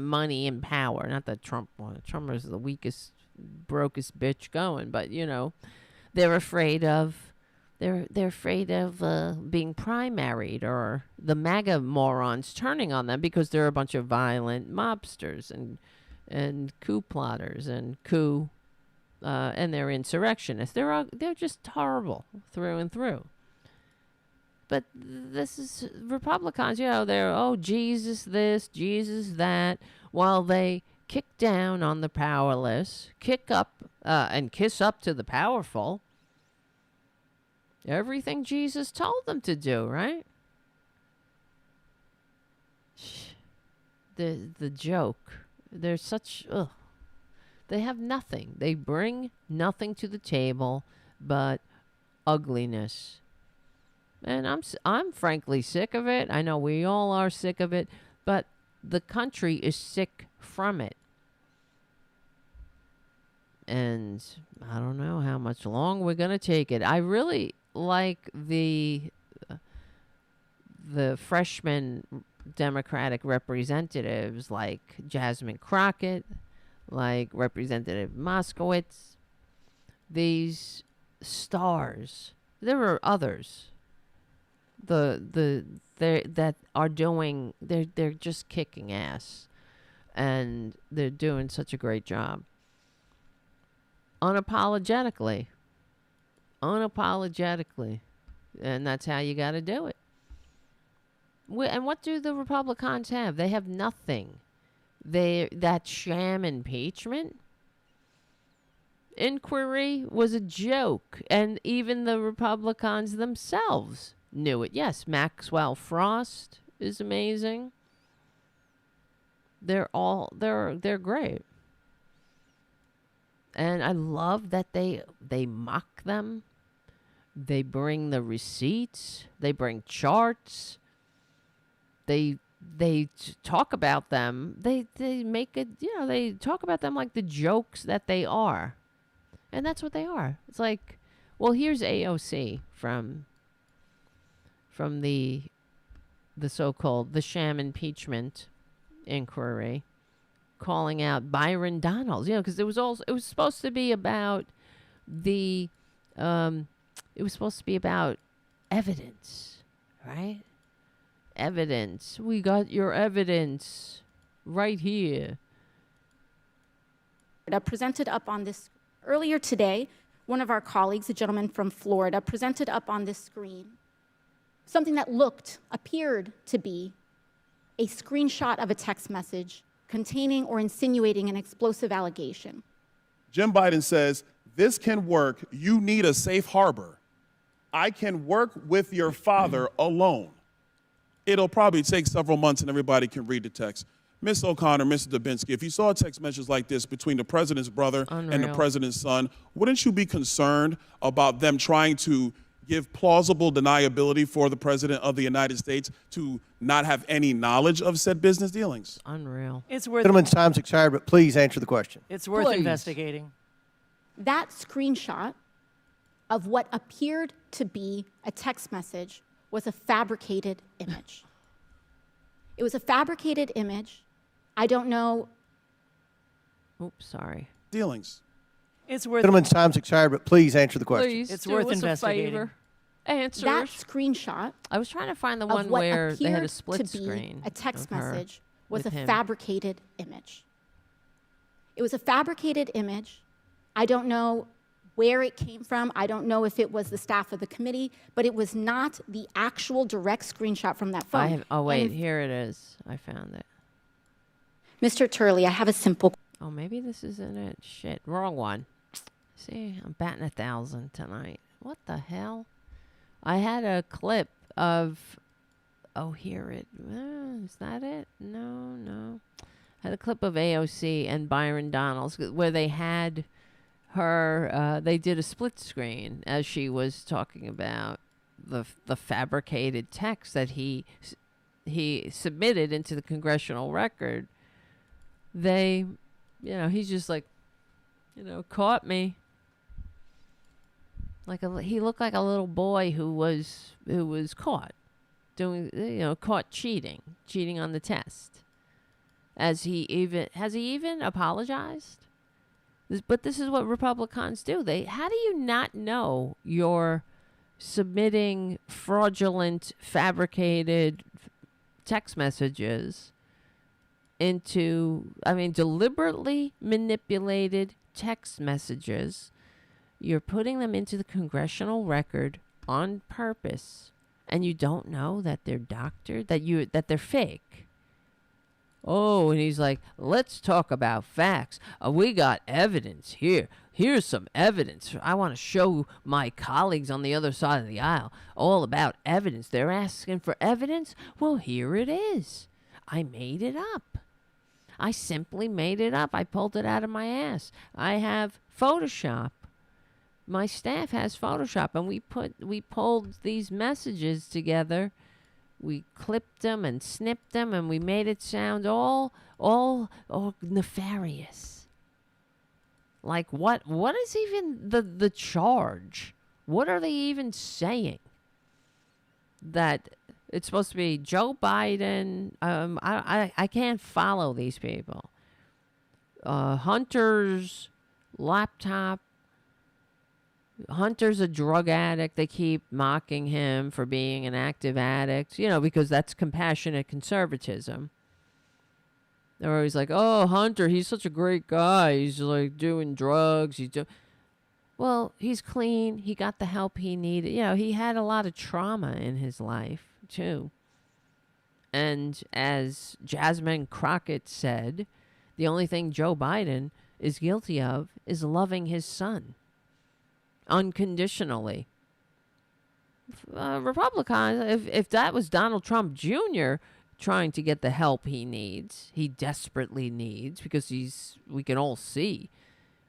money and power. Not that Trump is the weakest, brokest bitch going, but they're afraid of being primaried, or the MAGA morons turning on them because they're a bunch of violent mobsters and coup plotters and and they're insurrectionists. They're just horrible through and through. But this is Republicans, they're, Jesus this, Jesus that, while they kick down on the powerless, kick up and kiss up to the powerful. Everything Jesus told them to do, right? The joke. They're such, they have nothing. They bring nothing to the table but ugliness. And I'm frankly sick of it. I know we all are sick of it, but the country is sick from it. And I don't know how much long we're going to take it. I really like the freshman Democratic representatives like Jasmine Crockett, like Representative Moskowitz. These stars. There are others. That are doing, they're just kicking ass, and they're doing such a great job. Unapologetically, and that's how you got to do it. And what do the Republicans have? They have nothing. That sham impeachment inquiry was a joke, and even the Republicans themselves knew it. Yes, Maxwell Frost is amazing. They're great. And I love that they mock them. They bring the receipts. They bring charts. They talk about them. They make it, they talk about them like the jokes that they are. And that's what they are. It's like, well, here's AOC from the so-called the sham impeachment inquiry, calling out Byron Donalds, because it was supposed to be about evidence, right? Evidence. We got your evidence right here. Presented up on this earlier today, one of our colleagues, a gentleman from Florida, presented up on this screen something that appeared to be a screenshot of a text message containing or insinuating an explosive allegation. Jim Biden says, this can work. You need a safe harbor. I can work with your father alone. It'll probably take several months and everybody can read the text. Ms. O'Connor, Mr. Dubinsky, if you saw text messages like this between the president's brother and the president's son, wouldn't you be concerned about them trying to give plausible deniability for the president of the United States to not have any knowledge of said business dealings? Unreal. It's worth. Gentleman's time's expired, but please answer the question. It's worth investigating. That screenshot of what appeared to be a text message was a fabricated image. It was a fabricated image. I don't know. Oops, sorry. Dealings. It's worth. Gentleman's time's expired, but please answer the question. Please It's do worth us investigating. a favor. Answers. That screenshot I was trying to find the of one what where they had a appeared split to be screen. a text of her message was a with him. fabricated image. It was a fabricated image. I don't know where it came from. I don't know if it was the staff of the committee, but it was not the actual direct screenshot from that phone. And Here it is. I found it. Mr. Turley, I have a simple. Oh, maybe this isn't it. Shit, wrong one. See, I'm batting 1,000 tonight. What the hell? I had a clip of. Oh, here it. Is that it? No. I had a clip of AOC and Byron Donalds where they had her. They did a split screen as she was talking about the fabricated text that he submitted into the congressional record. They, he's just like, caught me. He looked like a little boy who was caught, caught cheating on the test. Has he even apologized? But this is what Republicans do. How do you not know you're submitting fraudulent, fabricated text messages deliberately manipulated text messages? You're putting them into the congressional record on purpose, and you don't know that they're doctored, that they're fake. Oh, and he's like, let's talk about facts. We got evidence here. Here's some evidence. I want to show my colleagues on the other side of the aisle all about evidence. They're asking for evidence? Well, here it is. I made it up. I simply made it up. I pulled it out of my ass. I have Photoshop. My staff has Photoshop, and we pulled these messages together. We clipped them and snipped them, and we made it sound all nefarious. Like what is even the charge? What are they even saying? That it's supposed to be Joe Biden. I can't follow these people. Hunter's laptop. Hunter's a drug addict. They keep mocking him for being an active addict, because that's compassionate conservatism. They're always like, oh, Hunter, he's such a great guy. He's like doing drugs. Well, he's clean. He got the help he needed. He had a lot of trauma in his life, too. And as Jasmine Crockett said, the only thing Joe Biden is guilty of is loving his son unconditionally. Republicans, if that was Donald Trump Jr. trying to get the help he desperately needs, because we can all see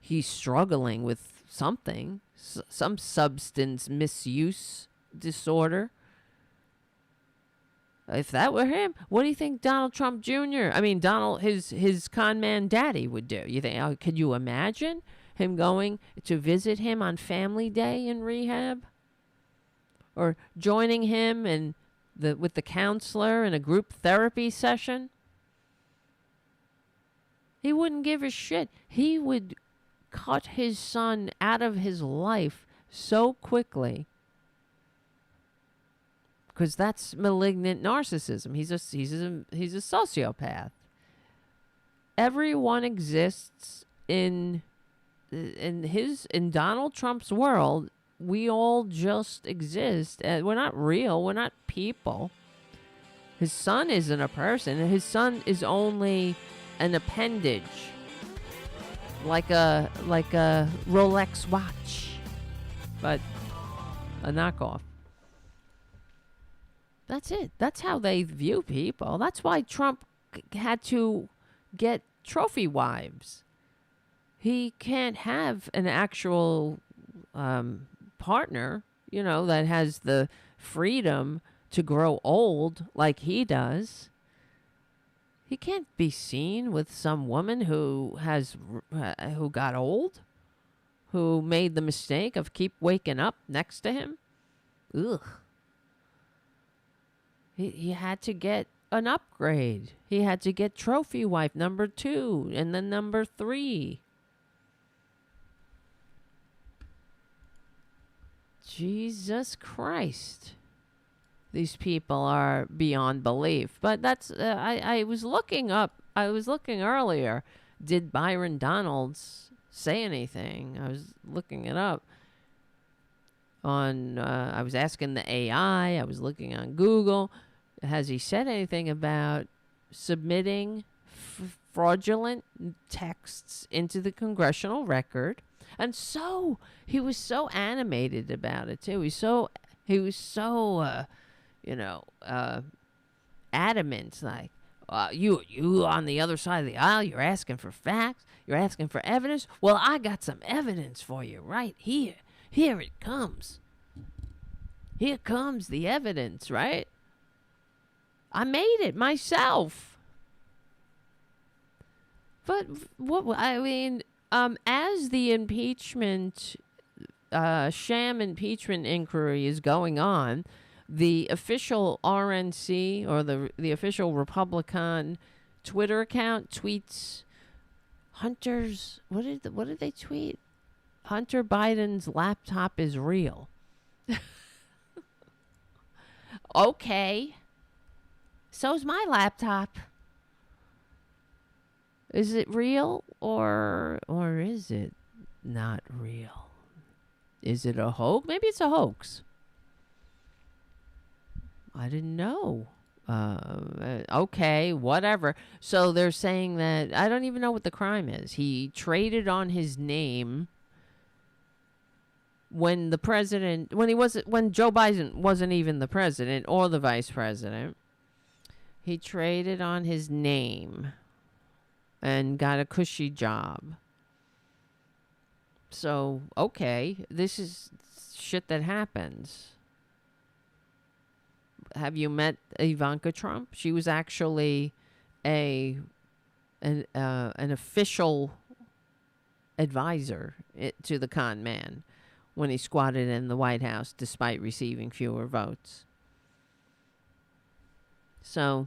he's struggling with something, some substance misuse disorder. If that were him, what do you think Donald Trump Jr., his con man daddy would do? You think, could you imagine him going to visit him on family day in rehab? Or joining him with the counselor in a group therapy session? He wouldn't give a shit. He would cut his son out of his life so quickly. Because that's malignant narcissism. He's a sociopath. Everyone exists in Donald Trump's world. We all just exist. We're not real. We're not people. His son isn't a person. His son is only an appendage, like a Rolex watch, but a knockoff. That's it. That's how they view people. That's why Trump had to get trophy wives. He can't have an actual partner, that has the freedom to grow old like he does. He can't be seen with some woman who got old, who made the mistake of keep waking up next to him. Ugh. He had to get an upgrade. He had to get trophy wife number 2 and then number 3. Jesus Christ. These people are beyond belief. But that's, I was looking earlier. Did Byron Donalds say anything? I was looking it up. I was asking the AI. I was looking on Google. Has he said anything about submitting fraudulent texts into the congressional record? And so he was so animated about it too. He was so adamant. Like, you on the other side of the aisle, you're asking for facts, you're asking for evidence. Well, I got some evidence for you right here. Here it comes. Here comes the evidence, right? I made it myself. But as the impeachment, sham impeachment inquiry is going on, The official RNC, or the official Republican Twitter account, tweets Hunter's, what did they tweet? Hunter Biden's laptop is real. Okay. So's my laptop. Is it real or is it not real? Is it a hoax? Maybe it's a hoax. I didn't know. Okay, whatever. So they're saying that I don't even know what the crime is. He traded on his name when Joe Biden wasn't even the president or the vice president. He traded on his name and got a cushy job. So, okay, this is shit that happens. Have you met Ivanka Trump? She was actually an official advisor to the con man when he squatted in the White House despite receiving fewer votes. So,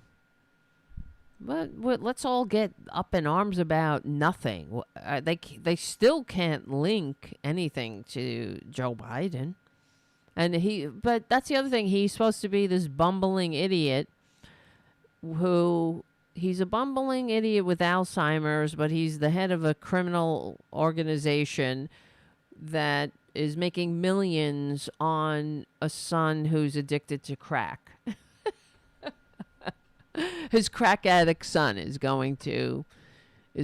but let's all get up in arms about nothing. They still can't link anything to Joe Biden. But that's the other thing. He's supposed to be this bumbling idiot he's a bumbling idiot with Alzheimer's, but he's the head of a criminal organization that is making millions on a son who's addicted to crack. His crack addict son is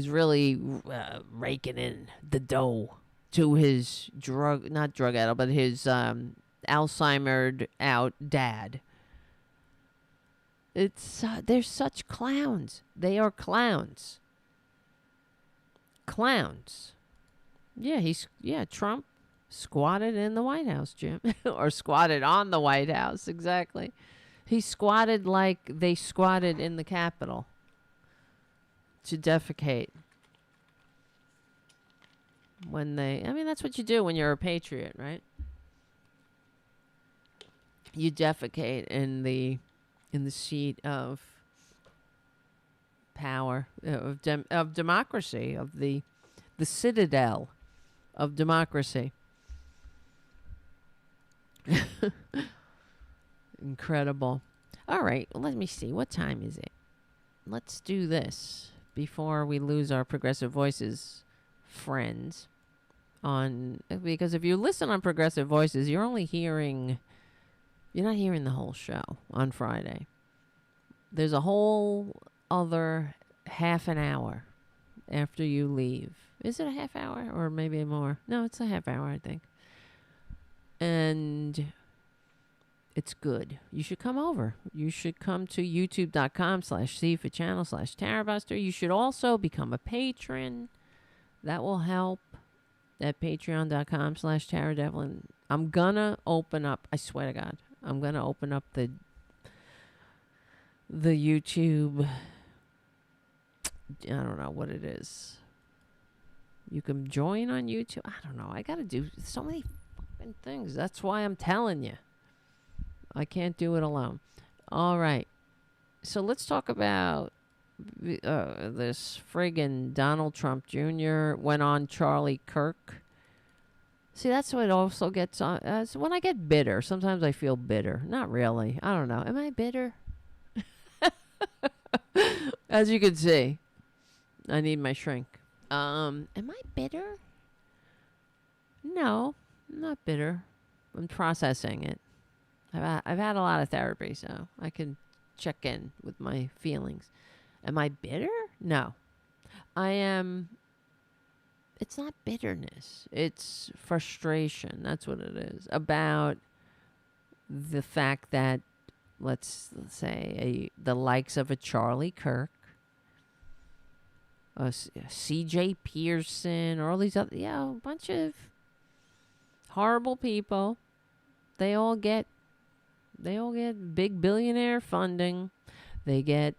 really raking in the dough to his not drug addict, but his Alzheimer'd out dad. They're such clowns. They are clowns. Clowns. Yeah, Trump squatted in the White House, Jim. Or squatted on the White House, exactly. He squatted like they squatted in the Capitol to defecate. That's what you do when you're a patriot, right? You defecate in the seat of power, of democracy, of the citadel of democracy. Incredible. All right, let me see. What time is it? Let's do this before we lose our Progressive Voices friends. Because if you listen on Progressive Voices, you're not hearing the whole show on Friday. There's a whole other half an hour after you leave. Is it a half hour or maybe more? No, it's a half hour, I think. And it's good. You should come over. You should come to youtube.com/see-for-channel/Tarabuster. You should also become a patron. That will help at patreon.com/Taradevlin. I'm going to open up, I swear to God, I'm going to open up the YouTube. I don't know what it is. You can join on YouTube. I don't know. I got to do so many fucking things. That's why I'm telling you. I can't do it alone. All right. So let's talk about this friggin' Donald Trump Jr. went on Charlie Kirk. See, that's what also gets on. So when I get bitter, sometimes I feel bitter. Not really. I don't know. Am I bitter? As you can see, I need my shrink. Am I bitter? No, I'm not bitter. I'm processing it. I've had a lot of therapy, so I can check in with my feelings. Am I bitter? No. I am. It's not bitterness. It's frustration. That's what it is. About the fact that, let's say, the likes of a Charlie Kirk, a C.J. Pearson, or all these other, a bunch of horrible people. They all get big billionaire funding. They get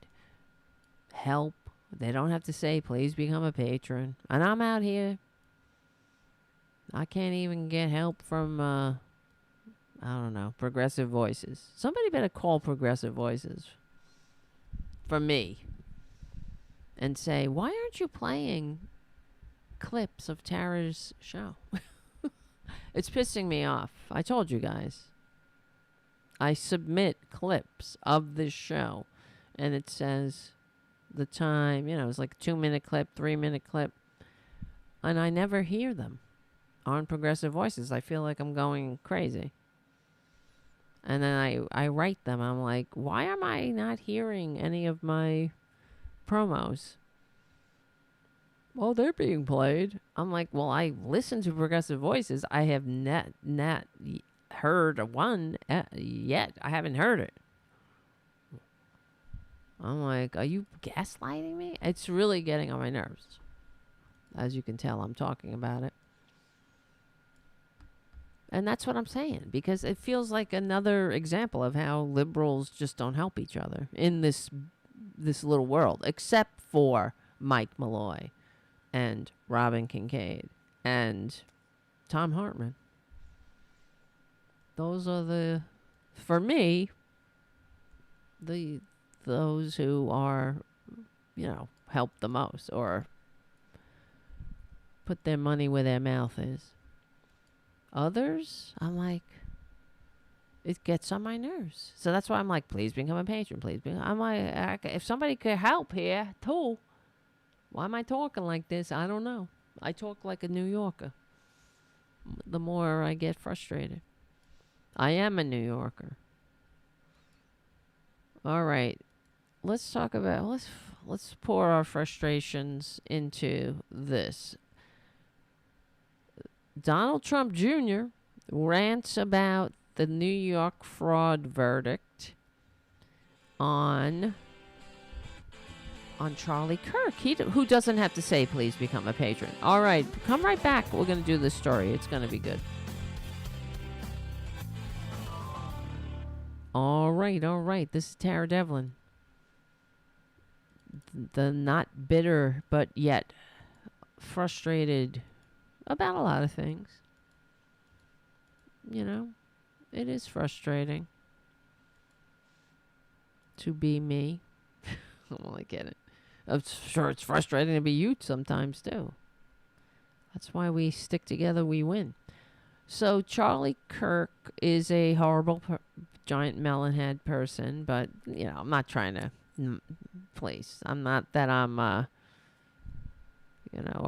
help. They don't have to say, please become a patron. And I'm out here. I can't even get help from I don't know, Progressive Voices. Somebody better call Progressive Voices for me and say, why aren't you playing clips of Tara's show? It's pissing me off. I told you guys. I submit clips of this show, and it says the time, it's like 2-minute clip, 3-minute clip, and I never hear them on Progressive Voices. I feel like I'm going crazy. And then I write them. I'm like, why am I not hearing any of my promos? Well, they're being played. I'm like, well, I listen to Progressive Voices. I have not heard one yet. I haven't heard it. I'm like, are you gaslighting me? It's really getting on my nerves. As you can tell, I'm talking about it. And that's what I'm saying, because it feels like another example of how liberals just don't help each other in this little world, except for Mike Malloy and Robin Kincaid and Tom Hartman. Those are for me, those who are, help the most or put their money where their mouth is. Others, I'm like, it gets on my nerves. So that's why I'm like, please become a patron, please. I'm like, if somebody could help here, too. Why am I talking like this? I don't know. I talk like a New Yorker. The more I get frustrated. I am a New Yorker. All right. Let's talk about, let's pour our frustrations into this. Donald Trump Jr. rants about the New York fraud verdict on Charlie Kirk. Who doesn't have to say, please become a patron. All right, come right back. We're going to do this story. It's going to be good. All right. This is Tara Devlin. The not bitter, but yet frustrated about a lot of things. It is frustrating to be me. Well, I get it. I'm sure it's frustrating to be you sometimes, too. That's why we stick together, we win. So Charlie Kirk is a horrible, giant melonhead person, but, I'm not trying to, please. I'm not that I'm, a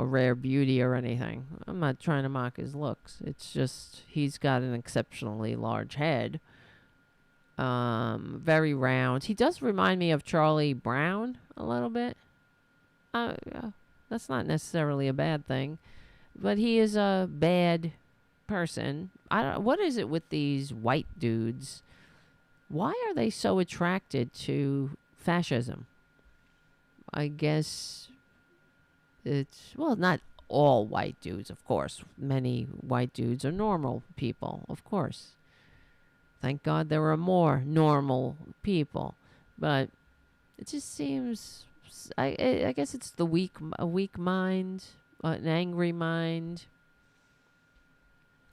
rare beauty or anything. I'm not trying to mock his looks. It's just he's got an exceptionally large head. Very round. He does remind me of Charlie Brown a little bit. That's not necessarily a bad thing, but he is a bad person. What is it with these white dudes? Why are they so attracted to fascism? I guess it's, not all white dudes, of course. Many white dudes are normal people, of course. Thank God there are more normal people. But it just seems, I guess it's a weak mind, an angry mind.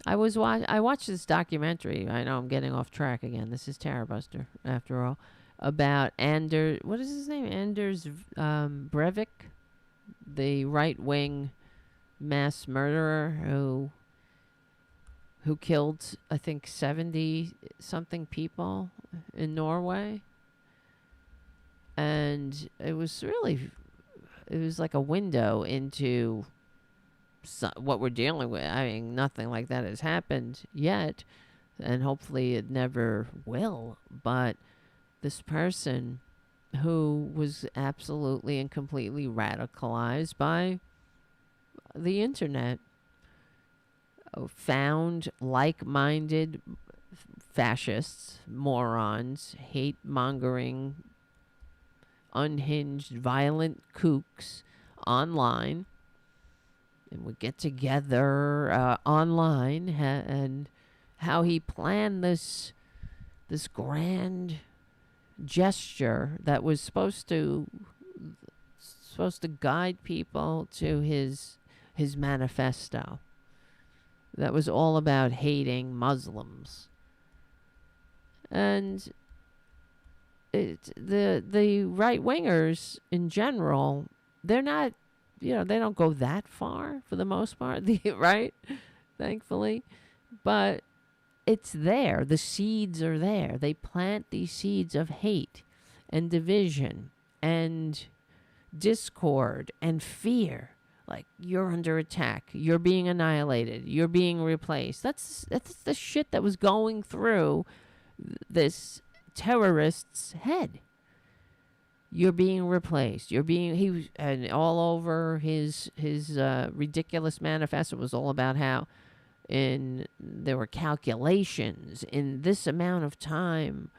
I watched this documentary. I know I'm getting off track again. This is Tarabuster, after all. About what is his name? Anders Breivik, the right-wing mass murderer who killed, I think, 70-something people in Norway. And it was like a window into what we're dealing with. I mean, nothing like that has happened yet, and hopefully it never will. But this person who was absolutely and completely radicalized by the internet found like-minded fascists, morons, hate-mongering, unhinged, violent kooks online, and would get together online, and how he planned this grand gesture that was supposed to guide people to his manifesto that was all about hating Muslims And the right wingers in general, they're not, they don't go that far for the most part, right? Thankfully. But it's there. The seeds are there. They plant these seeds of hate and division and discord and fear. Like, you're under attack. You're being annihilated. You're being replaced. That's the shit that was going through this terrorist's head. You're being replaced. And all over his ridiculous manifesto was all about how there were calculations in this amount of time.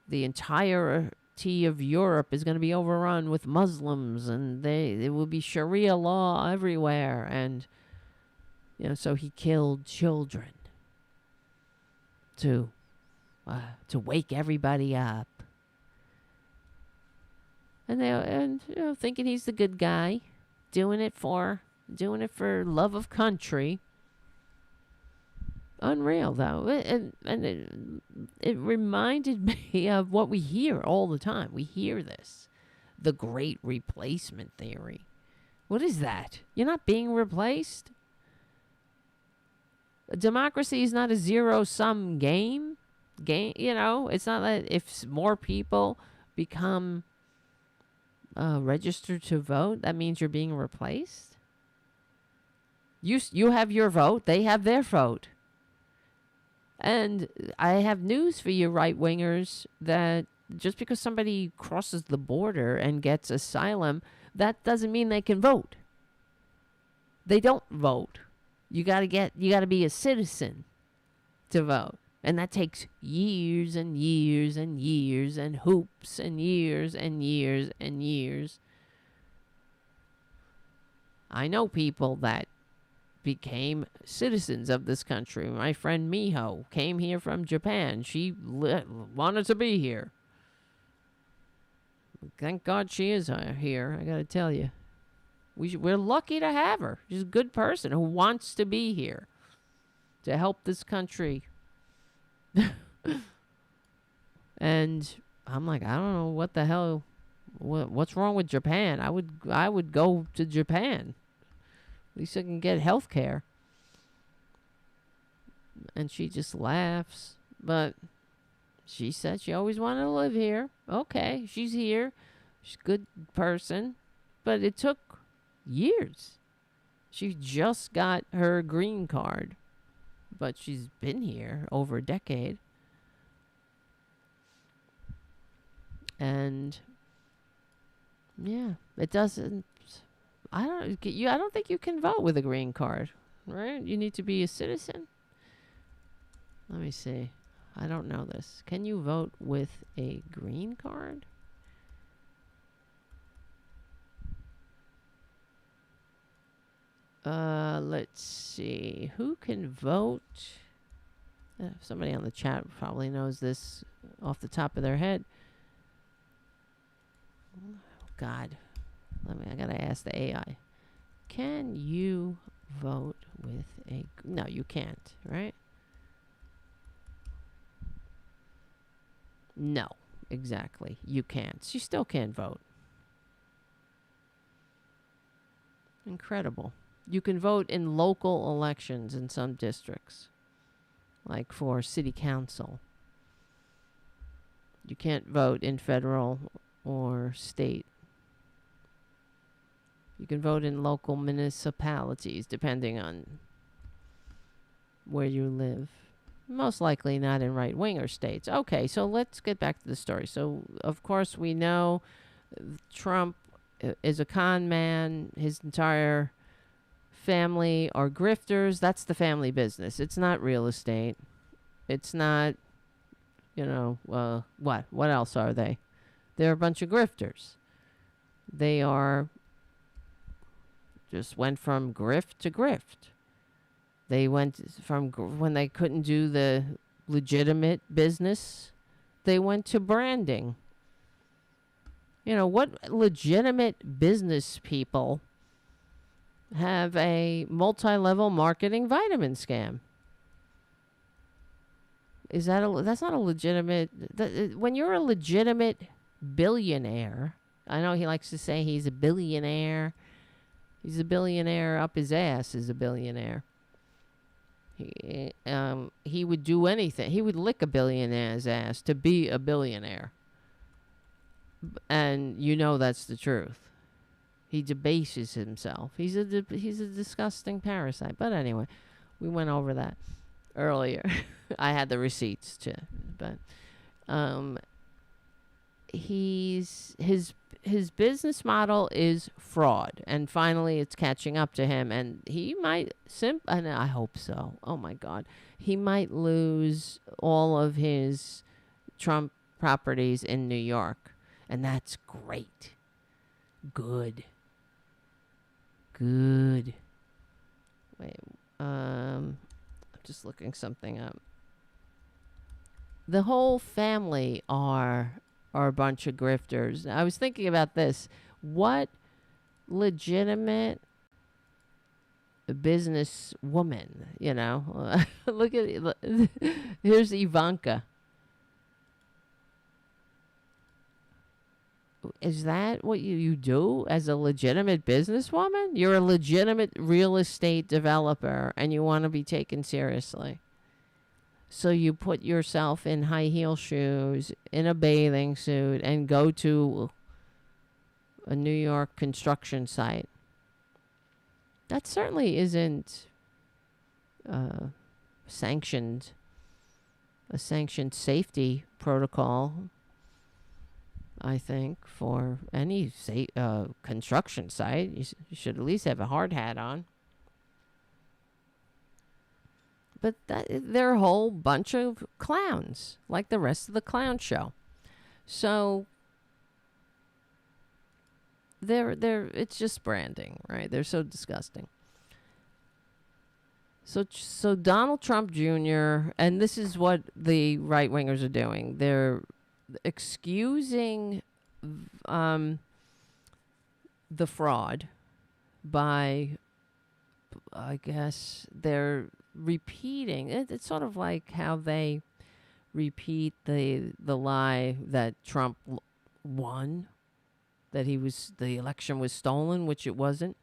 The entirety of Europe is going to be overrun with Muslims, and there will be Sharia law everywhere. And so he killed children to wake everybody up. And thinking he's the good guy, doing it for love of country. Unreal, though. It reminded me of what we hear all the time. We hear this. The great replacement theory. What is that? You're not being replaced? Democracy is not a zero-sum game. It's not that if more people become registered to vote, that means you're being replaced. You have your vote. They have their vote. And I have news for you, right-wingers, that just because somebody crosses the border and gets asylum, that doesn't mean they can vote. They don't vote. You got to be a citizen to vote. And that takes years and years and years and hoops and years and years and years. I know people that became citizens of this country. My friend Miho came here from Japan. She wanted to be here. Thank God she is here, I gotta tell you. We're lucky to have her. She's a good person who wants to be here to help this country. And I'm like, I don't know what the hell, what's wrong with Japan? I would go to Japan. At least I can get health care. And she just laughs. But she said she always wanted to live here. Okay, she's here. She's a good person. But it took years. She just got her green card. But she's been here over a decade. And yeah, it doesn't. I don't think you can vote with a green card, right? You need to be a citizen. Let me see. I don't know this. Can you vote with a green card? Let's see. Who can vote? Somebody on the chat probably knows this off the top of their head. Oh, God. I gotta ask the AI. Can you vote with a... No, you can't, right? No, exactly. You can't. She still can't vote. Incredible. You can vote in local elections in some districts, like for city council. You can't vote in federal or state. You can vote in local municipalities, depending on where you live. Most likely not in right-winger states. Okay, so let's get back to the story. So, of course, we know Trump is a con man. His entire family are grifters. That's the family business. It's not real estate. It's not, what? What else are they? They're a bunch of grifters. They are... just went from grift to grift. They went from when they couldn't do the legitimate business, they went to branding. What legitimate business people have a multi-level marketing vitamin scam? Is that's not a legitimate, when you're a legitimate billionaire, I know he likes to say he's a billionaire. He's a billionaire up his ass is a billionaire. He would do anything. He would lick a billionaire's ass to be a billionaire. And you know that's the truth. He debases himself. He's a disgusting parasite. But anyway, we went over that earlier. I had the receipts too, but his business model is fraud, and finally it's catching up to him, and he might and I hope so. Oh my God, he might lose all of his Trump properties in New York, and that's great. Good. Wait, I'm just looking something up. The whole family are a bunch of grifters. I was thinking about this. What legitimate business woman, look at here's Ivanka. Is that what you do as a legitimate businesswoman? You're a legitimate real estate developer and you want to be taken seriously. So you put yourself in high heel shoes, in a bathing suit, and go to a New York construction site. That certainly isn't a sanctioned safety protocol, I think, for any construction site. You should at least have a hard hat on. But they're a whole bunch of clowns, like the rest of the clown show. So it's just branding, right? They're so disgusting. So Donald Trump Jr., and this is what the right wingers are doing. They're excusing the fraud by, I guess, they're repeating. It's sort of like how they repeat the lie that Trump won, that the election was stolen, which it wasn't.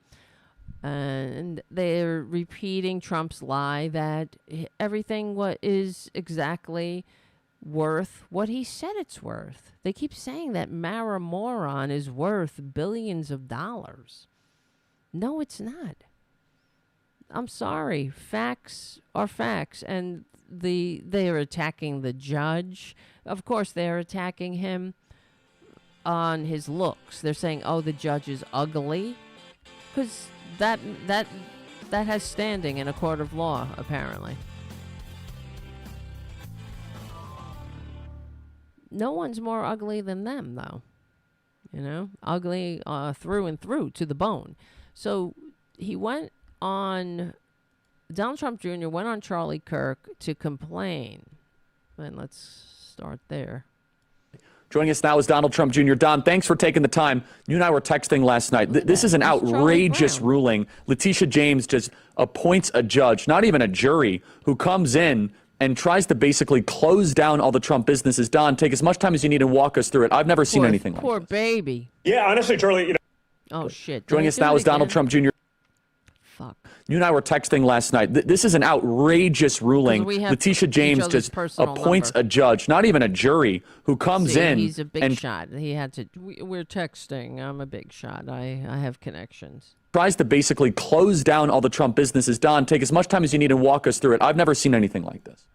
And they're repeating Trump's lie that everything is exactly worth what he said it's worth. They keep saying that moron is worth billions of dollars. No, it's not. I'm sorry. Facts are facts. And they are attacking the judge. Of course, they're attacking him on his looks. They're saying, oh, the judge is ugly. Because that has standing in a court of law, apparently. No one's more ugly than them, though. Ugly through and through, to the bone. So Donald Trump Jr. went on Charlie Kirk to complain. And let's start there. Joining us now is Donald Trump Jr. Don, thanks for taking the time. You and I were texting last night. This is an outrageous ruling. Letitia James just appoints a judge, not even a jury, who comes in and tries to basically close down all the Trump businesses. Don, take as much time as you need and walk us through it. I've never seen anything like this. Poor baby. Yeah, honestly, Charlie, Oh, shit. Joining us now is Donald Trump Jr. Fuck. You and I were texting last night. This is an outrageous ruling. Letitia James just appoints a judge, not even a jury, who comes in. He's a big shot. He had to. We're texting. I'm a big shot. I have connections. Tries to basically close down all the Trump businesses. Don, take as much time as you need and walk us through it. I've never seen anything like this.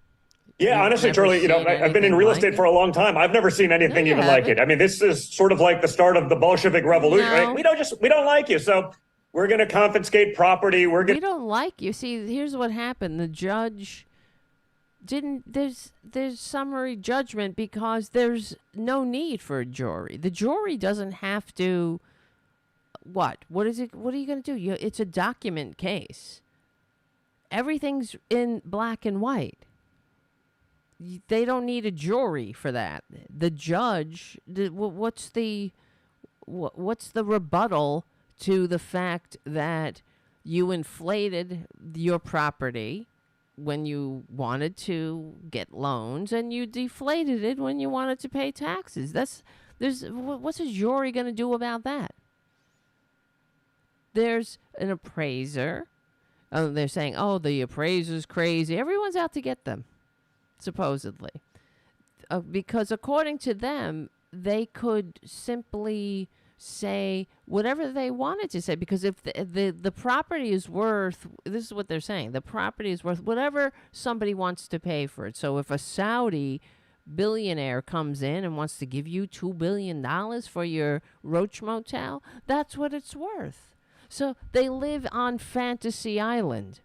Yeah, honestly, Charlie, I've been in real estate for a long time. I've never seen anything even like it. I mean, this is sort of like the start of the Bolshevik Revolution, right? We don't like you, so we're going to confiscate property. We don't like you. See, here's what happened. The judge there's summary judgment because there's no need for a jury. The jury doesn't have to. What is it? What are you going to do? It's a document case. Everything's in black and white. They don't need a jury for that. The judge, what's the rebuttal to the fact that you inflated your property when you wanted to get loans, and you deflated it when you wanted to pay taxes. What's a jury going to do about that? There's an appraiser. They're saying, oh, the appraiser's crazy. Everyone's out to get them, supposedly. Because according to them, they could simply say whatever they wanted to say, because if the property is worth, this is what they're saying, the property is worth whatever somebody wants to pay for it. So if a Saudi billionaire comes in and wants to give you $2 billion for your Roach Motel, that's what it's worth. So they live on Fantasy Island.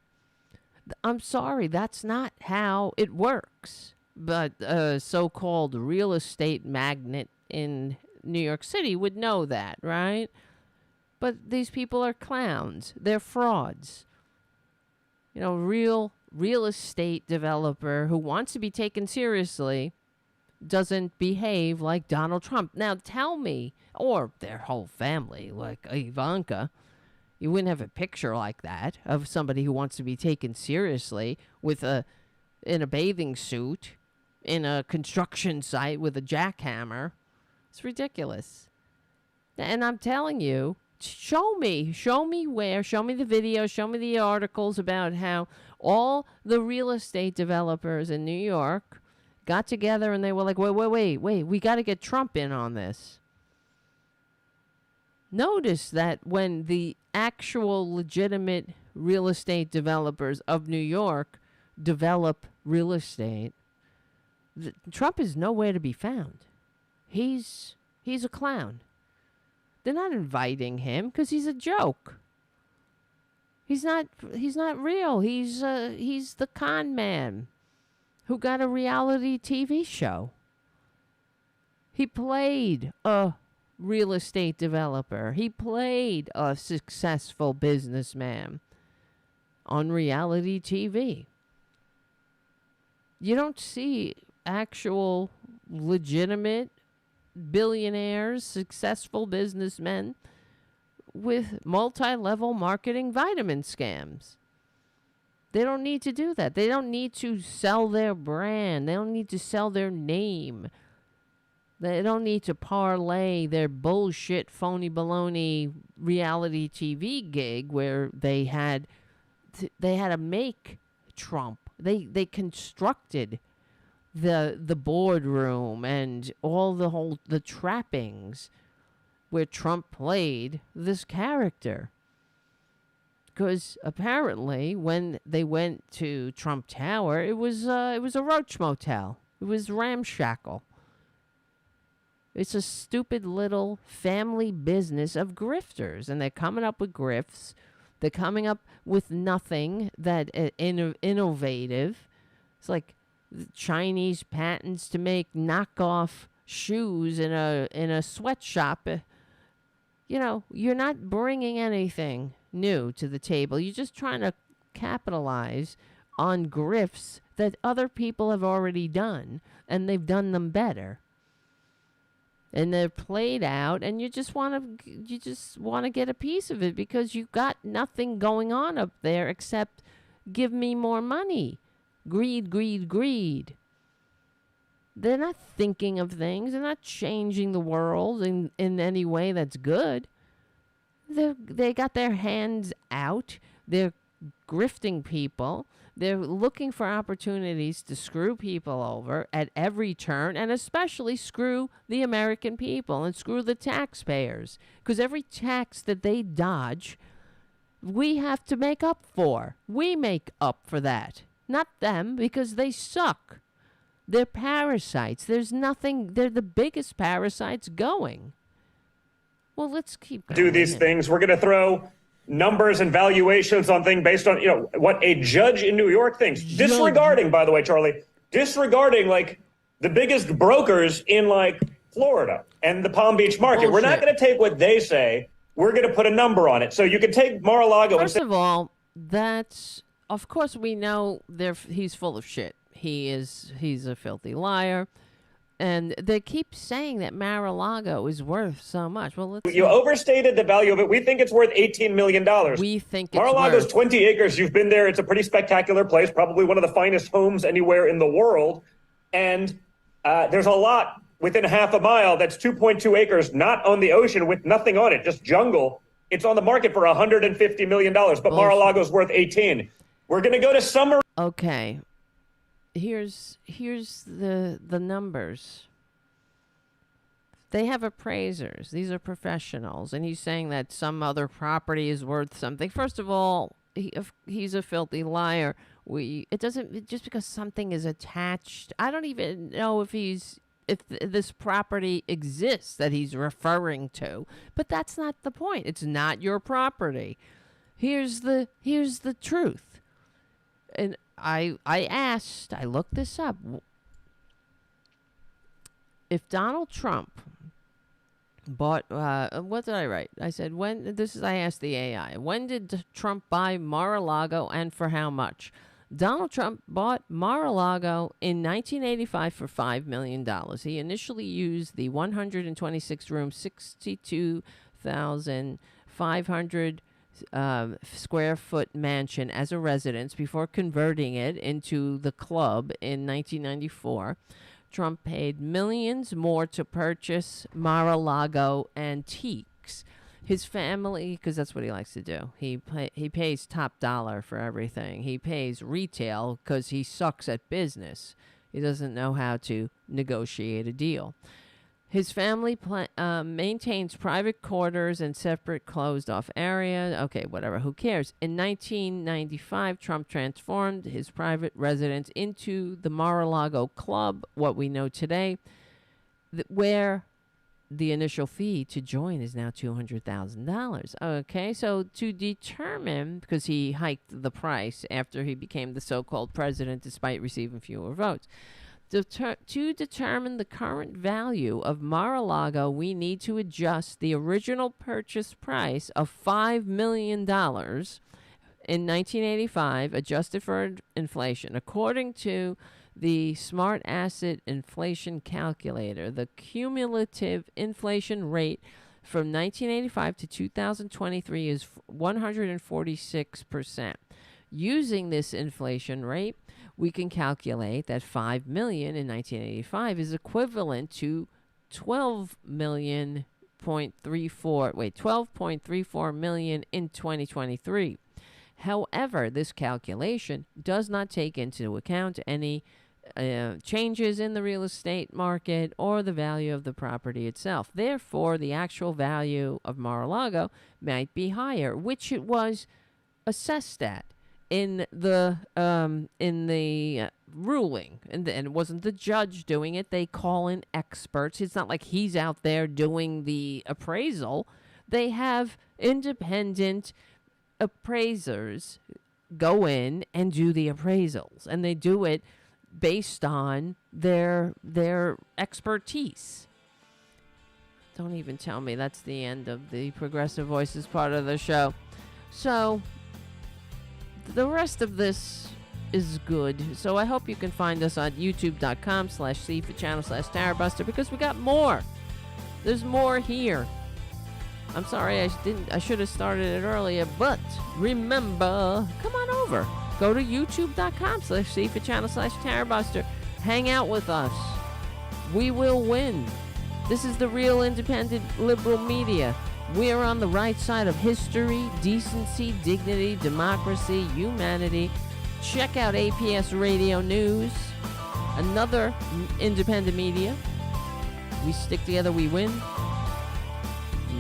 I'm sorry, that's not how it works. But a so-called real estate magnate in New York City would know that, right? But these people are clowns. They're frauds. You know, real estate developer who wants to be taken seriously doesn't behave like Donald Trump. Now tell me, or their whole family, like Ivanka, you wouldn't have a picture like that of somebody who wants to be taken seriously in a bathing suit in a construction site with a jackhammer. It's ridiculous. And I'm telling you, show me where, show me the video, show me the articles about how all the real estate developers in New York got together and they were like, wait, we got to get Trump in on this. Notice that when the actual legitimate real estate developers of New York develop real estate, Trump is nowhere to be found. He's a clown. They're not inviting him because he's a joke. He's not real. He's the con man who got a reality TV show. He played a real estate developer. He played a successful businessman on reality TV. You don't see actual legitimate billionaires, successful businessmen with multi-level marketing vitamin scams. They don't need to do that. They don't need to sell their brand. They don't need to sell their name. They don't need to parlay their bullshit, phony baloney reality TV gig where they had to make Trump. They constructed the boardroom and all the trappings where Trump played this character. Because apparently when they went to Trump Tower, it was a Roach Motel. It was ramshackle. It's a stupid little family business of grifters, and they're coming up with grifts. They're coming up with nothing that innovative. It's like Chinese patents to make knockoff shoes in a sweatshop. You know, you're not bringing anything new to the table. You're just trying to capitalize on grifts that other people have already done, and they've done them better. And they're played out, and you just want to get a piece of it because you've got nothing going on up there except give me more money. Greed, greed, greed. They're not thinking of things. They're not changing the world in any way that's good. They got their hands out. They're grifting people. They're looking for opportunities to screw people over at every turn, and especially screw the American people and screw the taxpayers. Because every tax that they dodge, we have to make up for. We make up for that. Not them, because they suck. They're parasites. There's nothing. They're the biggest parasites going. Well, let's keep going. Do these things. We're going to throw numbers and valuations on things based on, what a judge in New York thinks. Disregarding, by the way, Charlie, like the biggest brokers in like Florida and the Palm Beach market. Bullshit. We're not going to take what they say. We're going to put a number on it. So you can take Mar-a-Lago. First of all, of course we know he's full of shit. He's a filthy liar. And they keep saying that Mar-a-Lago is worth so much. Well, You overstated the value of it. We think it's worth $18 million. We think it's Mar-a-Lago's worth 20 acres. You've been there. It's a pretty spectacular place, probably one of the finest homes anywhere in the world. And there's a lot within half a mile that's 2.2 acres, not on the ocean, with nothing on it, just jungle. It's on the market for $150 million, but Mar-a-Lago's worth 18. We're going to go to summer. Okay. Here's the numbers. They have appraisers. These are professionals, and he's saying that some other property is worth something. First of all, he's a filthy liar. It doesn't just because something is attached. I don't even know if this property exists that he's referring to. But that's not the point. It's not your property. Here's the truth. And I looked this up. If Donald Trump bought, what did I write? I said, I asked the AI, when did Trump buy Mar-a-Lago and for how much? Donald Trump bought Mar-a-Lago in 1985 for $5 million. He initially used the 126-room, 62,500 square foot mansion as a residence before converting it into the club in 1994. Trump paid millions more to purchase Mar-a-Lago antiques. His family, because that's what he likes to do, he pays top dollar for everything. He pays retail because he sucks at business. He doesn't know how to negotiate a deal. His family maintains private quarters and separate closed-off area. Okay, whatever, who cares? In 1995, Trump transformed his private residence into the Mar-a-Lago Club, what we know today, where the initial fee to join is now $200,000. Okay, so to determine, because he hiked the price after he became the so-called president despite receiving fewer votes, to determine the current value of Mar-a-Lago, we need to adjust the original purchase price of $5 million in 1985, adjusted for inflation. According to the Smart Asset Inflation Calculator, the cumulative inflation rate from 1985 to 2023 is 146%. Using this inflation rate, we can calculate that $5 million in 1985 is equivalent to $12.34 million in 2023. However, this calculation does not take into account any changes in the real estate market or the value of the property itself. Therefore, the actual value of Mar-a-Lago might be higher, which it was assessed at in the ruling, and it wasn't the judge doing it. They call in experts. It's not like he's out there doing the appraisal. They have independent appraisers go in and do the appraisals, and they do it based on their expertise. Don't even tell me that's the end of the Progressive Voices part of the show. So the rest of this is good. So I hope you can find us on youtube.com/cfachannel/Tarabuster, because we got more. There's more here. I'm sorry I should have started it earlier, but remember, come on over. Go to youtube.com/cfachannel/Tarabuster. Hang out with us. We will win. This is the real independent liberal media. We're on the right side of history, decency, dignity, democracy, humanity. Check out APS Radio News, another independent media. We stick together, we win.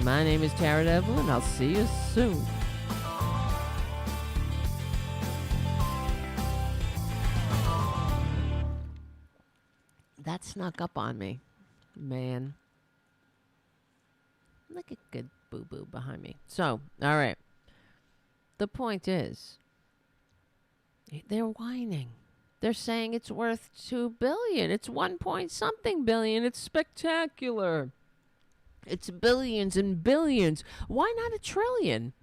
My name is Tara Devlin. I'll see you soon. That snuck up on me, man. Look at good boo-boo behind me. So, all right. The point is, they're whining. They're saying it's worth $2 billion. It's 1 point something billion. It's spectacular. It's billions and billions. Why not a trillion?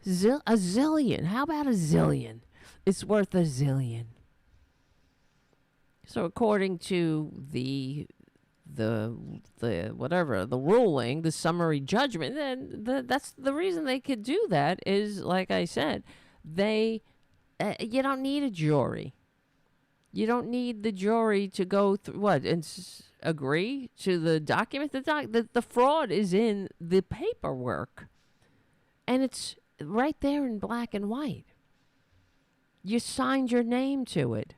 A zillion. How about a zillion? It's worth a zillion. So according to the whatever, the ruling, the summary judgment, then that's the reason they could do that is, like I said, you don't need a jury. You don't need the jury to go through what and agree to the document. The fraud is in the paperwork, and it's right there in black and white. You signed your name to it.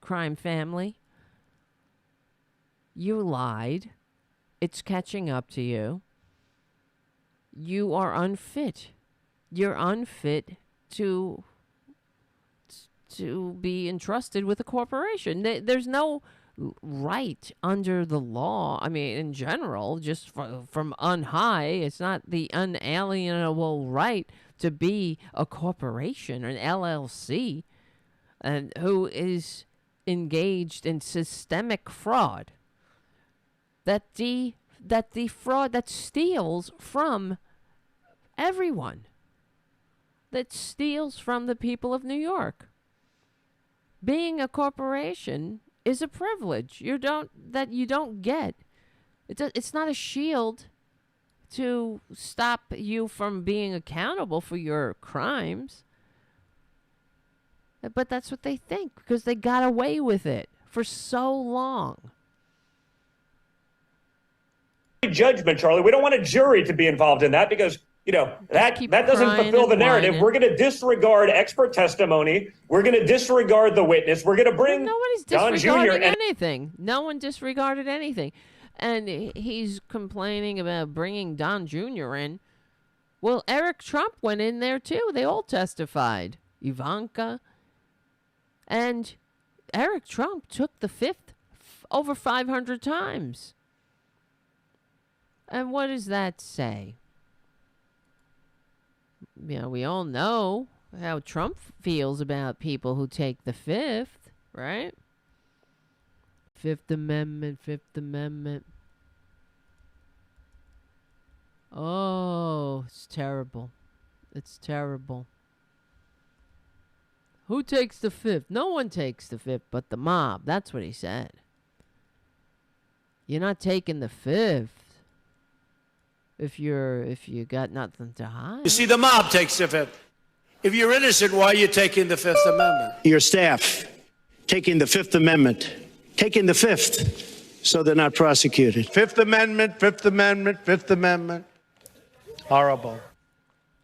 Crime family. You lied. It's catching up to you. You are unfit. You're unfit to be entrusted with a corporation. There's no right under the law. I mean, in general, just from on high, it's not the unalienable right to be a corporation or an LLC, and who is engaged in systemic fraud. That the fraud that steals from everyone, that steals from the people of New York. Being a corporation is a privilege you don't get. It's not a shield to stop you from being accountable for your crimes. But that's what they think because they got away with it for so long. Judgment, Charlie. We don't want a jury to be involved in that because that doesn't fulfill the narrative. We're going to disregard expert testimony. We're going to disregard the witness. We're going to bring nobody's Don disregarding Jr. anything. No one disregarded anything. And he's complaining about bringing Don Jr. in. Well, Eric Trump went in there too. They all testified. Ivanka. And Eric Trump took the fifth over 500 times. And what does that say? We all know how Trump feels about people who take the fifth, right? Fifth Amendment, Fifth Amendment. Oh, it's terrible. It's terrible. Who takes the fifth? No one takes the fifth but the mob. That's what he said. You're not taking the fifth if you got nothing to hide. You see, the mob takes the fifth. If you're innocent, why are you taking the Fifth Amendment? Your staff taking the Fifth Amendment, taking the fifth, so they're not prosecuted. Fifth Amendment, Fifth Amendment, Fifth Amendment. Horrible.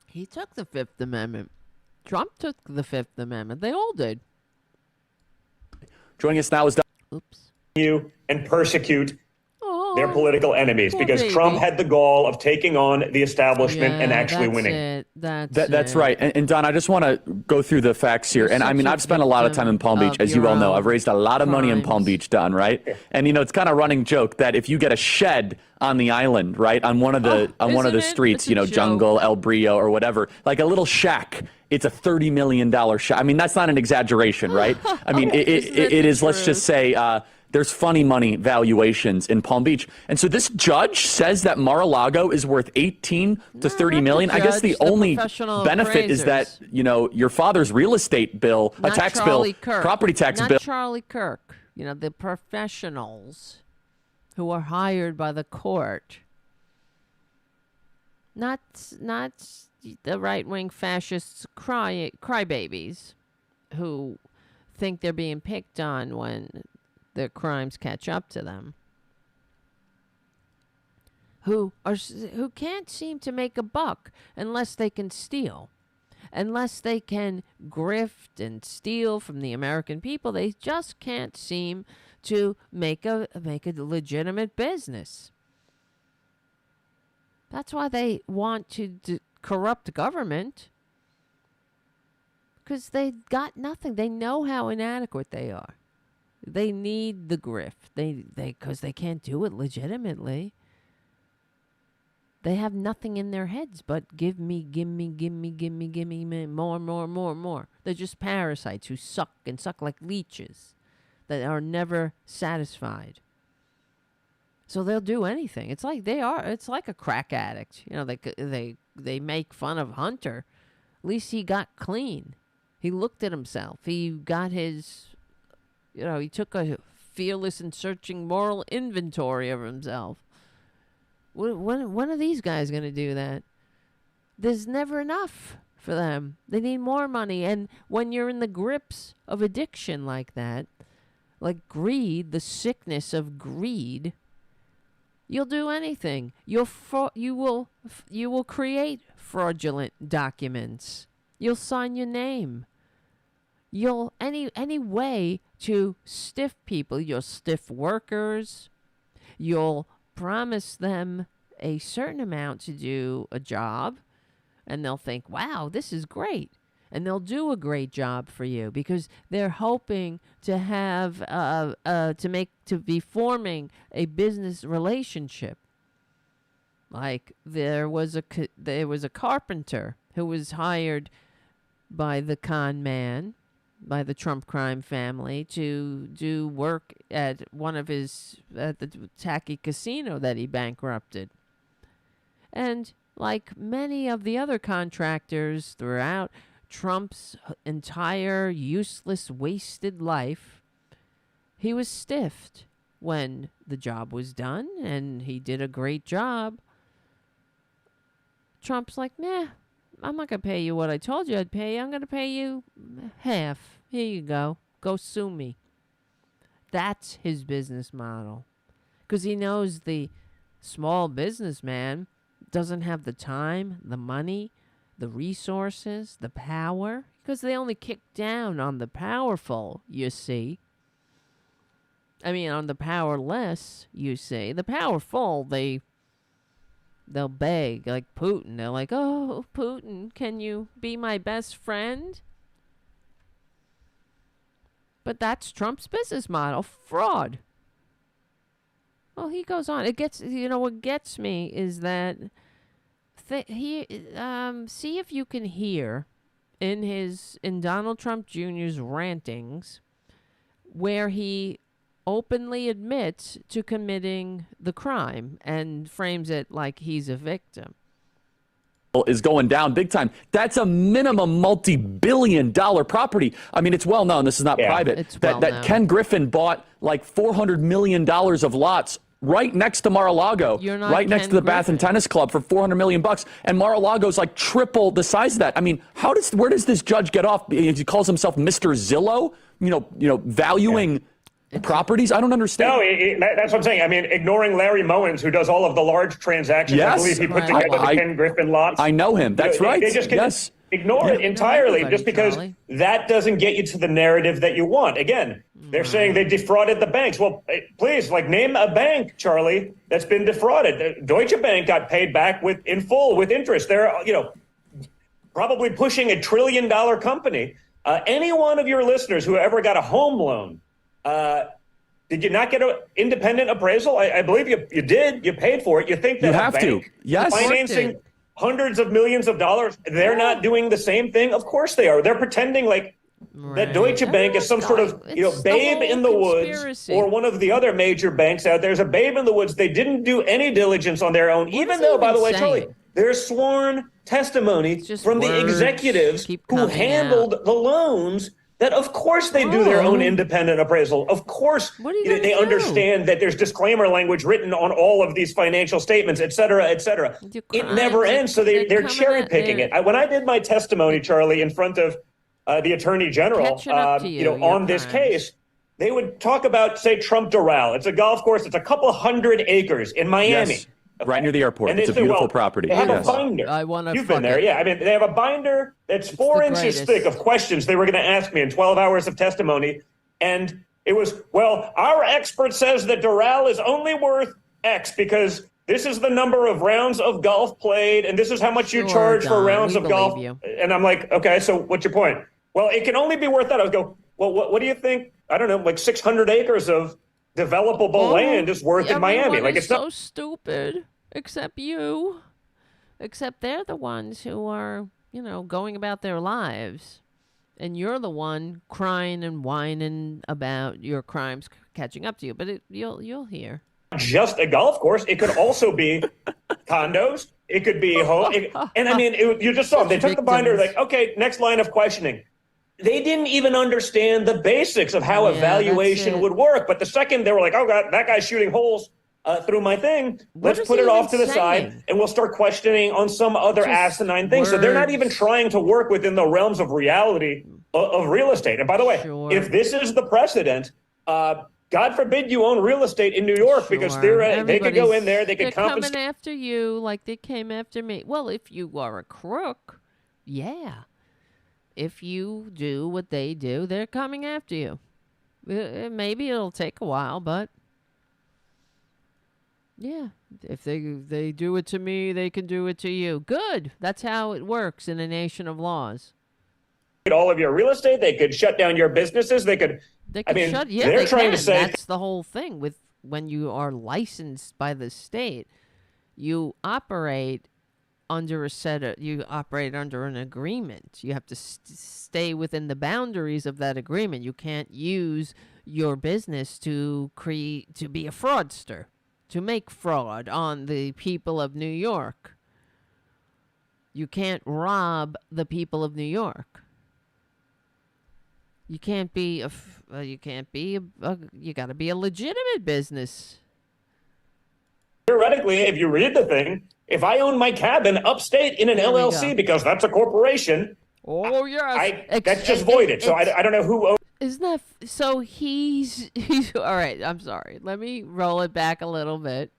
He took the Fifth Amendment. Trump took the Fifth Amendment. They all did. Joining us now is you and persecute their political enemies because Trump had the gall of taking on the establishment and actually winning. That's right. And Don, I just want to go through the facts here. And I mean, I've spent a lot of time in Palm Beach, as you well know. I've raised a lot of money in Palm Beach, Don, right? And it's kind of running joke that if you get a shed on the island, right, on one of the streets, Jungle, El Brillo, or whatever, like a little shack, it's a $30 million shack. I mean, that's not an exaggeration, right? I mean, it is. Let's just say. There's funny money valuations in Palm Beach. And so this judge says that Mar-a-Lago is worth 18 to 30 million. I guess the only benefit is that, your father's real estate bill, not a tax Charlie bill, Kirk. property tax not bill. Charlie Kirk, the professionals who are hired by the court. Not the right-wing fascists crybabies who think they're being picked on when their crimes catch up to them, who can't seem to make a buck unless they can steal, unless they can grift and steal from the American people. They just can't seem to make a legitimate business. That's why they want to corrupt government, because they got nothing. They know how inadequate they are. They need the grift. Because they can't do it legitimately. They have nothing in their heads but give me more. They're just parasites who suck like leeches that are never satisfied. So they'll do anything. It's like it's like a crack addict. They make fun of Hunter. At least he got clean. He looked at himself. He got his he took a fearless and searching moral inventory of himself. When are these guys going to do that? There's never enough for them. They need more money. And when you're in the grips of addiction like that, like greed, the sickness of greed, you'll do anything. You will create fraudulent documents. You'll sign your name. You'll any way to stiff people. You'll stiff workers. You'll promise them a certain amount to do a job, and they'll think, wow, this is great. And they'll do a great job for you because they're hoping to have to be forming a business relationship. Like there was a carpenter who was hired by the con man, by the Trump crime family, to do work at the tacky casino that he bankrupted. And like many of the other contractors throughout Trump's entire useless, wasted life, he was stiffed when the job was done, and he did a great job. Trump's like, nah, I'm not going to pay you what I told you I'd pay you. I'm going to pay you half. Here you go. Go sue me. That's his business model. Because he knows the small businessman doesn't have the time, the money, the resources, the power, because they only kick down on the powerful, you see. I mean, on the powerless, you see. The powerful, they'll beg, like Putin. They're like, oh, Putin, can you be my best friend? But that's Trump's business model, fraud. Well, he goes on. It gets, what gets me is that see if you can hear in Donald Trump Jr.'s rantings where he openly admits to committing the crime and frames it like he's a victim. Is going down big time. That's a minimum multi-billion-dollar property. I mean, it's well known. This is not private. It's well known. That Ken Griffin bought like $400 million of lots right next to Mar-a-Lago, right next to the Bath and Tennis Club for $400 million. And Mar-a-Lago's like triple the size of that. I mean, where does this judge get off? He calls himself Mr. Zillow, valuing properties. I don't understand. No, that's what I'm saying. I mean, ignoring Larry Mowens, who does all of the large transactions. Yes. I believe he put together the Ken Griffin lots. I know him. That's right. They just can ignore it entirely just because that doesn't get you to the narrative that you want. Again, they're saying they defrauded the banks. Well, please, name a bank, Charlie, that's been defrauded. Deutsche Bank got paid back in full with interest. They're, probably pushing $1 trillion company. Any one of your listeners who ever got a home loan, did you not get an independent appraisal? I believe you did. You paid for it. You think that you have to. Yes. Financing hundreds of millions of dollars, they're not doing the same thing? Of course they are. They're pretending like that Deutsche Bank is some sort of babe in the woods, or one of the other major banks out there is a babe in the woods. They didn't do any diligence on their own, even though, by the way, Charlie, there's sworn testimony from the executives who handled the loans that, of course, they do their own independent appraisal. Of course, they understand that there's disclaimer language written on all of these financial statements, et cetera, et cetera. It never ends, so they're cherry picking it. When I did my testimony, Charlie, in front of the Attorney General, on this case, they would talk about, say, Trump Doral. It's a golf course. It's a couple hundred acres in Miami. Yes. Right near the airport. It's a beautiful property. They have a binder. You've been there, yeah. I mean, they have a binder that's 4 inches thick of questions they were going to ask me in 12 hours of testimony. And it was, well, our expert says that Doral is only worth X because this is the number of rounds of golf played, and this is how much you charge for rounds of golf. And I'm like, okay, so what's your point? Well, it can only be worth that. I would go, well, what do you think? I don't know, 600 acres of developable land is worth in Miami. It's so stupid, except you. Except they're the ones who are, going about their lives. And you're the one crying and whining about your crimes catching up to you. But you'll hear. Just a golf course. It could also be condos. It could be home. And I mean, you just saw them. They took the binder, okay, next line of questioning. they didn't even understand the basics of how evaluation would work. But the second they were like, oh, God, that guy's shooting holes through my thing, let's put it off to the side and we'll start questioning on some other asinine thing. So they're not even trying to work within the realms of reality of real estate. And by the way, if this is the precedent, God forbid you own real estate in New York because they could go in there, they could confiscate. Coming after you like they came after me. Well, if you are a crook, yeah. If you do what they do, they're coming after you. Maybe it'll take a while, but yeah, if they do it to me, they can do it to you. Good. That's how it works in a nation of laws. All of your real estate, they could shut down your businesses. They could they're trying to say that's the whole thing with when you are licensed by the state, you operate under you operate under an agreement. You have to stay within the boundaries of that agreement. You can't use your business to be a fraudster, to make fraud on the people of New York. You can't rob the people of New York. You can't be you got to be a legitimate business. Theoretically, if you read the thing, if I own my cabin upstate in an LLC because that's a corporation, that's just voided. So I don't know who owns. Isn't that so? He's all right. I'm sorry. Let me roll it back a little bit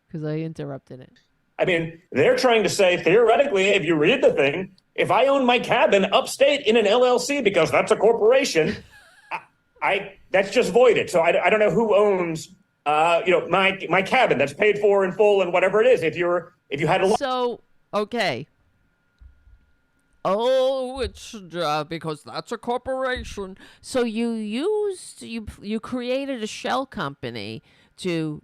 because I interrupted it. I mean, they're trying to say theoretically, if you read the thing, if I own my cabin upstate in an LLC because that's a corporation, that's just voided. So I don't know who owns my cabin that's paid for in full and whatever it is. If you had a okay. Oh, it's because that's a corporation. So you created a shell company to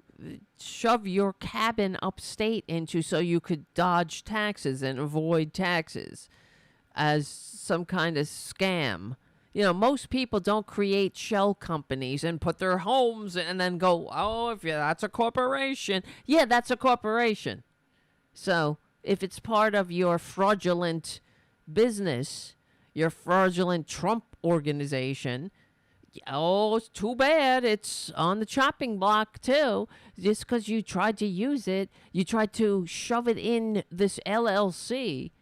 shove your cabin upstate into so you could dodge taxes and avoid taxes as some kind of scam. You know, most people don't create shell companies and put their homes and then go, oh, that's a corporation. Yeah, that's a corporation. So if it's part of your fraudulent business, your fraudulent Trump organization, oh, it's too bad. It's on the chopping block, too. Just because you tried to use it, you tried to shove it in this LLC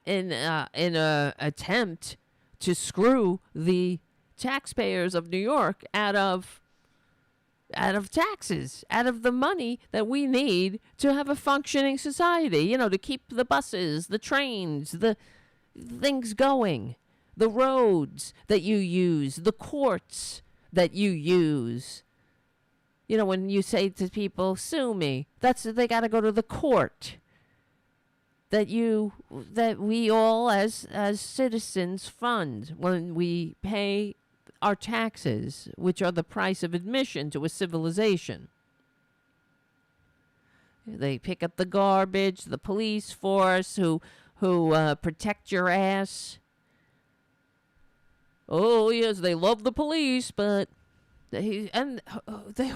in a attempt to screw the taxpayers of New York out of taxes, out of the money that we need to have a functioning society, you know, to keep the buses, the trains, the things going, the roads that you use, the courts that you use. You know, when you say to people, sue me, they got to go to the court that we all as citizens fund when we pay our taxes, which are the price of admission to a civilization. They pick up the garbage, the police force who protect your ass. Oh, yes, they love the police, but they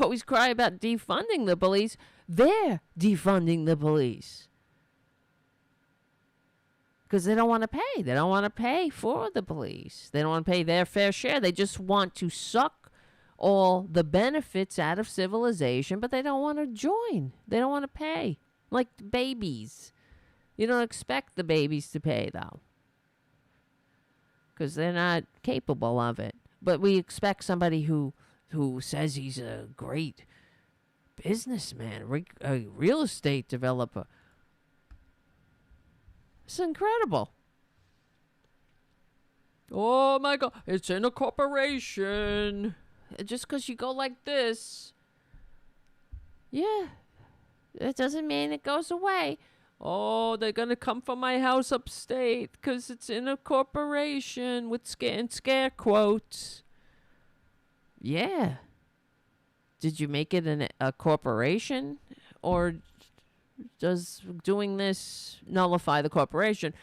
always cry about defunding the police. They're defunding the police because they don't want to pay. They don't want to pay for the police. They don't want to pay their fair share. They just want to suck all the benefits out of civilization, but they don't want to join. They don't want to pay. Like babies. You don't expect the babies to pay, though, because they're not capable of it. But we expect somebody who says he's a great businessman, a real estate developer. It's incredible. Oh, my God. It's in a corporation. Just because you go like this, yeah, it doesn't mean it goes away. Oh, they're going to come for my house upstate because it's in a corporation with scare quotes. Yeah. Did you make it a corporation? Or does doing this nullify the corporation?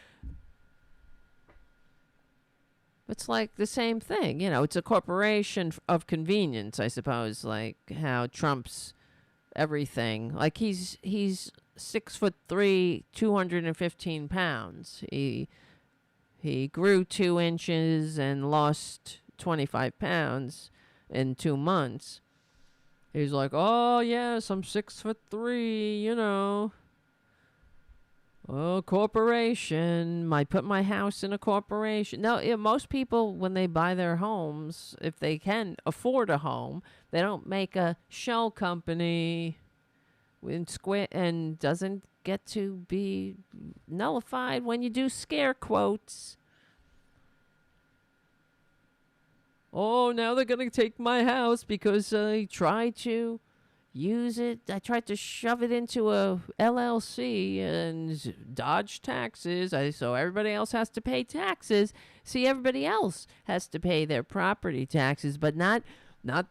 It's like the same thing. You know, it's a corporation of convenience, I suppose, like how Trump's everything. Like he's 6'3", 215 pounds. He he grew 2 inches and lost 25 pounds in 2 months. He's like, oh, yes, I'm 6'3", you know. Oh, corporation. I put my house in a corporation. No, most people, when they buy their homes, if they can afford a home, they don't make a shell company and doesn't get to be nullified when you do scare quotes. Oh, now they're going to take my house because I tried to use it. I tried to shove it into a LLC and dodge taxes. So everybody else has to pay taxes. See, everybody else has to pay their property taxes, but not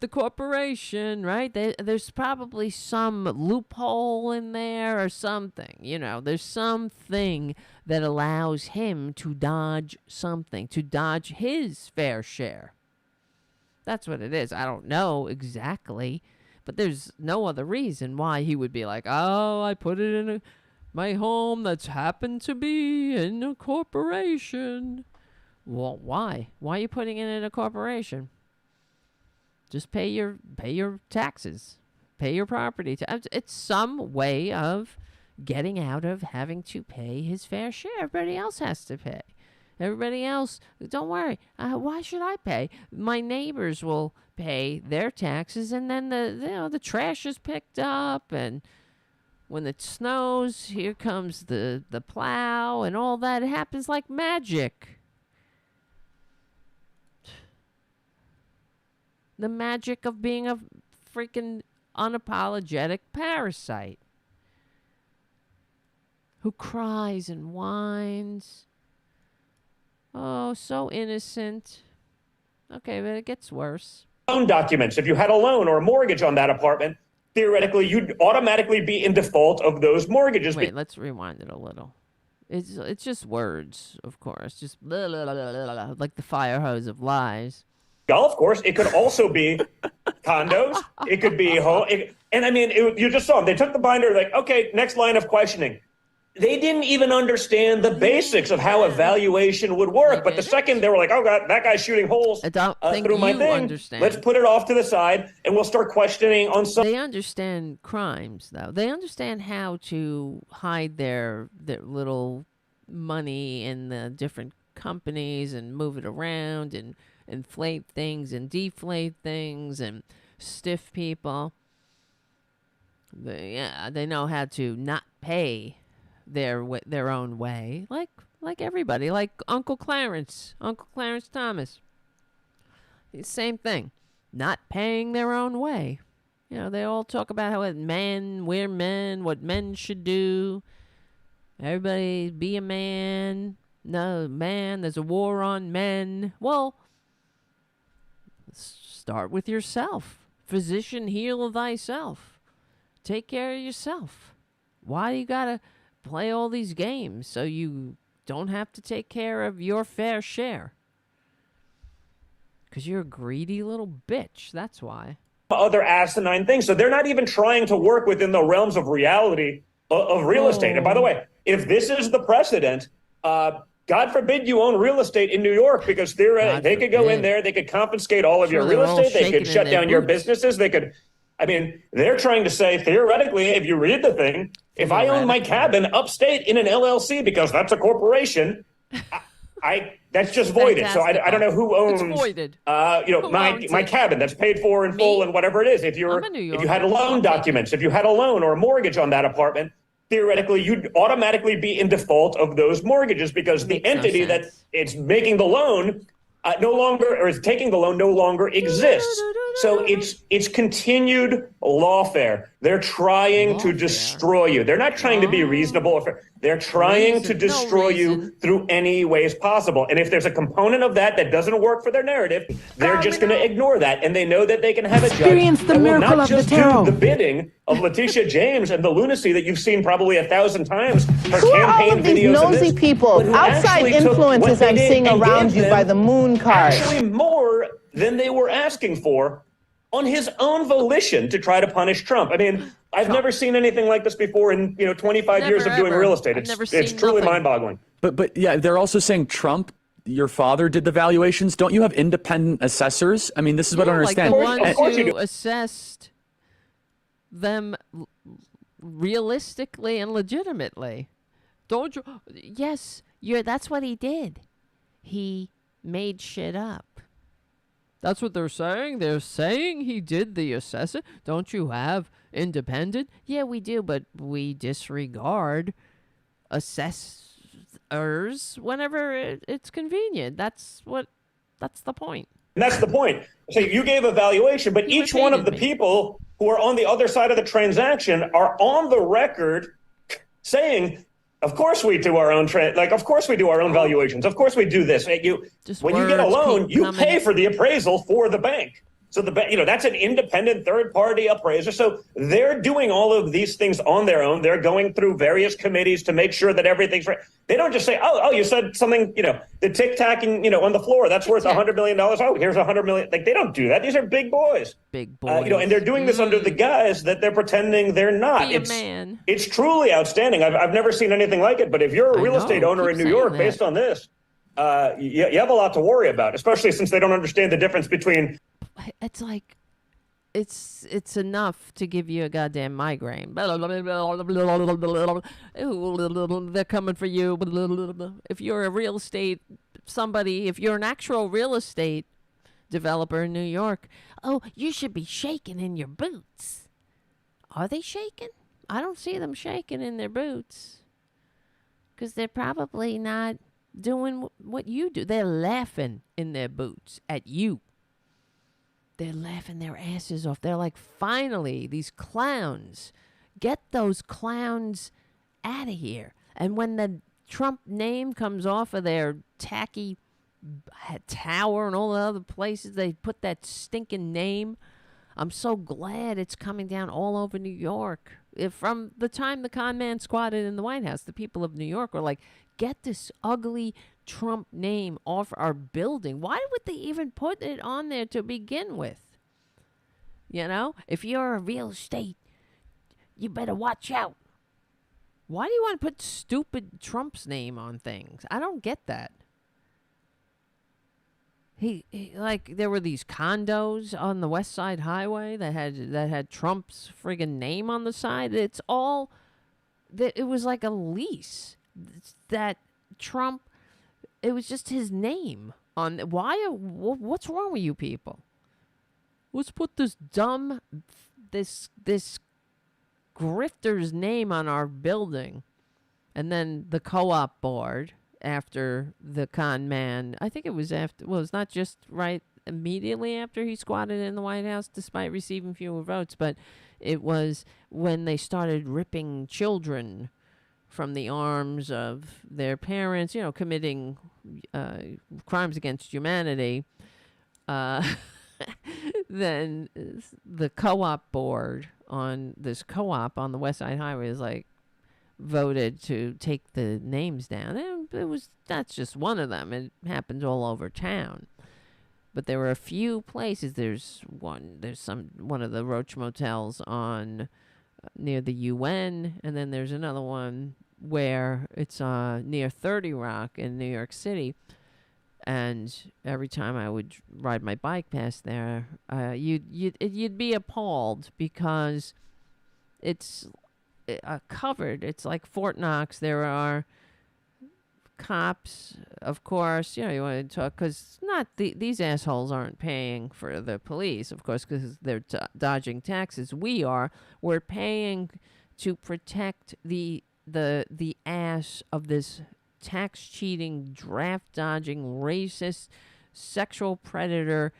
the corporation, right? There's probably some loophole in there or something. You know, there's something that allows him to dodge something, to dodge his fair share. That's what it is. I don't know exactly, but there's no other reason why he would be like, oh, I put it in my home that's happened to be in a corporation. Well, why? Why are you putting it in a corporation? Just pay your taxes. Pay your property taxes. It's some way of getting out of having to pay his fair share. Everybody else has to pay. Everybody else, don't worry. Why should I pay? My neighbors will pay their taxes, and then the trash is picked up, and when it snows, here comes the plow and all that. It happens like magic. The magic of being a freaking unapologetic parasite who cries and whines. Oh, so innocent. Okay, but it gets worse. Loan documents. If you had a loan or a mortgage on that apartment, theoretically, you'd automatically be in default of those mortgages. Wait, let's rewind it a little. It's just words, of course. Just blah, blah, blah, blah, blah, like the fire hose of lies. Golf course. It could also be condos. It could be home. And I mean, you just saw them. They took the binder, like, okay, next line of questioning. They didn't even understand the basics of how evaluation would work. But the second they were like, oh, God, that guy's shooting holes through my thing. Understand. Let's put it off to the side, and we'll start questioning on some. They understand crimes, though. They understand how to hide their little money in the different companies and move it around and inflate things and deflate things and stiff people. They know how to not pay their own way, like everybody, like Uncle Clarence Thomas. Same thing, not paying their own way. You know, they all talk about how we're men, what men should do. Everybody be a man. No, man, there's a war on men. Well, start with yourself. Physician, heal thyself. Take care of yourself. Why do you gotta play all these games so you don't have to take care of your fair share? Because you're a greedy little bitch. That's why. Other asinine things. So they're not even trying to work within the realms of reality of real estate. And by the way, if this is the precedent, God forbid you own real estate in New York, because they could go in there, they could confiscate all of your real estate, they could shut down your businesses, they could. I mean, they're trying to say, theoretically, if you read the thing, if I own my cabin upstate in an LLC because that's a corporation, that's just voided. So I don't know who owns, my cabin that's paid for in full and whatever it is. If you had a loan documents, if you had a loan or a mortgage on that apartment, theoretically, you'd automatically be in default of those mortgages because the entity that it's making the loan is taking the loan no longer exists. So it's continued lawfare. They're trying to destroy you. They're not trying to be reasonable. They're trying to destroy you through any ways possible. And if there's a component of that doesn't work for their narrative, they're just going to ignore that. And they know that they can have a judge that will not just do the bidding of Letitia James and the lunacy that you've seen probably 1,000 times. Her Who are all campaign of these videos nosy of this, people? Outside influences I'm seeing around you by the moon card. Actually more than they were asking for on his own volition to try to punish Trump. I mean, I've never seen anything like this before in 25 years of doing real estate. It's truly mind-boggling. But yeah, they're also saying Trump your father did the valuations? Don't you have independent assessors? I mean, this is what I don't understand. Like the ones who assessed them realistically and legitimately. Don't you? Yes, that's what he did. He made shit up. That's what they're saying. They're saying he did the assessment. Don't you have independent? Yeah, we do, but we disregard assessors whenever it's convenient. That's the point. And that's the point. So you gave a valuation, but each one of the people who are on the other side of the transaction are on the record saying, of course we do our own of course we do our own valuations. Of course we do this. When you get a loan, you pay for the appraisal for the bank. So that's an independent third-party appraiser. So they're doing all of these things on their own. They're going through various committees to make sure that everything's right. They don't just say, oh, you said something, the tic-tacking, on the floor, that's worth $100 million. Oh, here's $100 million. Like, they don't do that. These are big boys. Big boys. And they're doing this under the guise that they're pretending they're not. It's truly outstanding. I've never seen anything like it. But if you're a real estate owner in New York, based on this, you have a lot to worry about, especially since they don't understand the difference between. It's like, it's enough to give you a goddamn migraine. Ooh, they're coming for you. If you're a real estate if you're an actual real estate developer in New York, oh, you should be shaking in your boots. Are they shaking? I don't see them shaking in their boots. Because they're probably not doing what you do. They're laughing in their boots at you. They're laughing their asses off. They're like, finally, these clowns, get those clowns out of here. And when the Trump name comes off of their tacky tower and all the other places they put that stinking name, I'm so glad it's coming down all over New York. From the time the con man squatted in the White House, the people of New York were like, get this ugly Trump name off our building. Why would they even put it on there to begin with? If you're a real estate, you better watch out. Why do you want to put stupid Trump's name on things? I don't get that. He there were these condos on the West Side Highway that had Trump's friggin' name on the side. It was like a lease that Trump. It was just his name on. What's wrong with you people? Let's put this grifter's name on our building. And then the co-op board, after the con man, I think it was it's not just right immediately after he squatted in the White House despite receiving fewer votes, but it was when they started ripping children from the arms of their parents, committing crimes against humanity. Then the co-op board on this co-op on the West Side Highway is voted to take the names down. And that's just one of them. It happens all over town. But there were a few places. There's one of the Roach motels on near the UN, and then there's another one where it's near 30 Rock in New York City. And every time I would ride my bike past there, you'd be appalled because it's covered. It's like Fort Knox. There are cops, of course. You want to talk because these assholes aren't paying for the police, of course, because they're dodging taxes. We're paying to protect the ass of this tax cheating, draft dodging, racist, sexual predator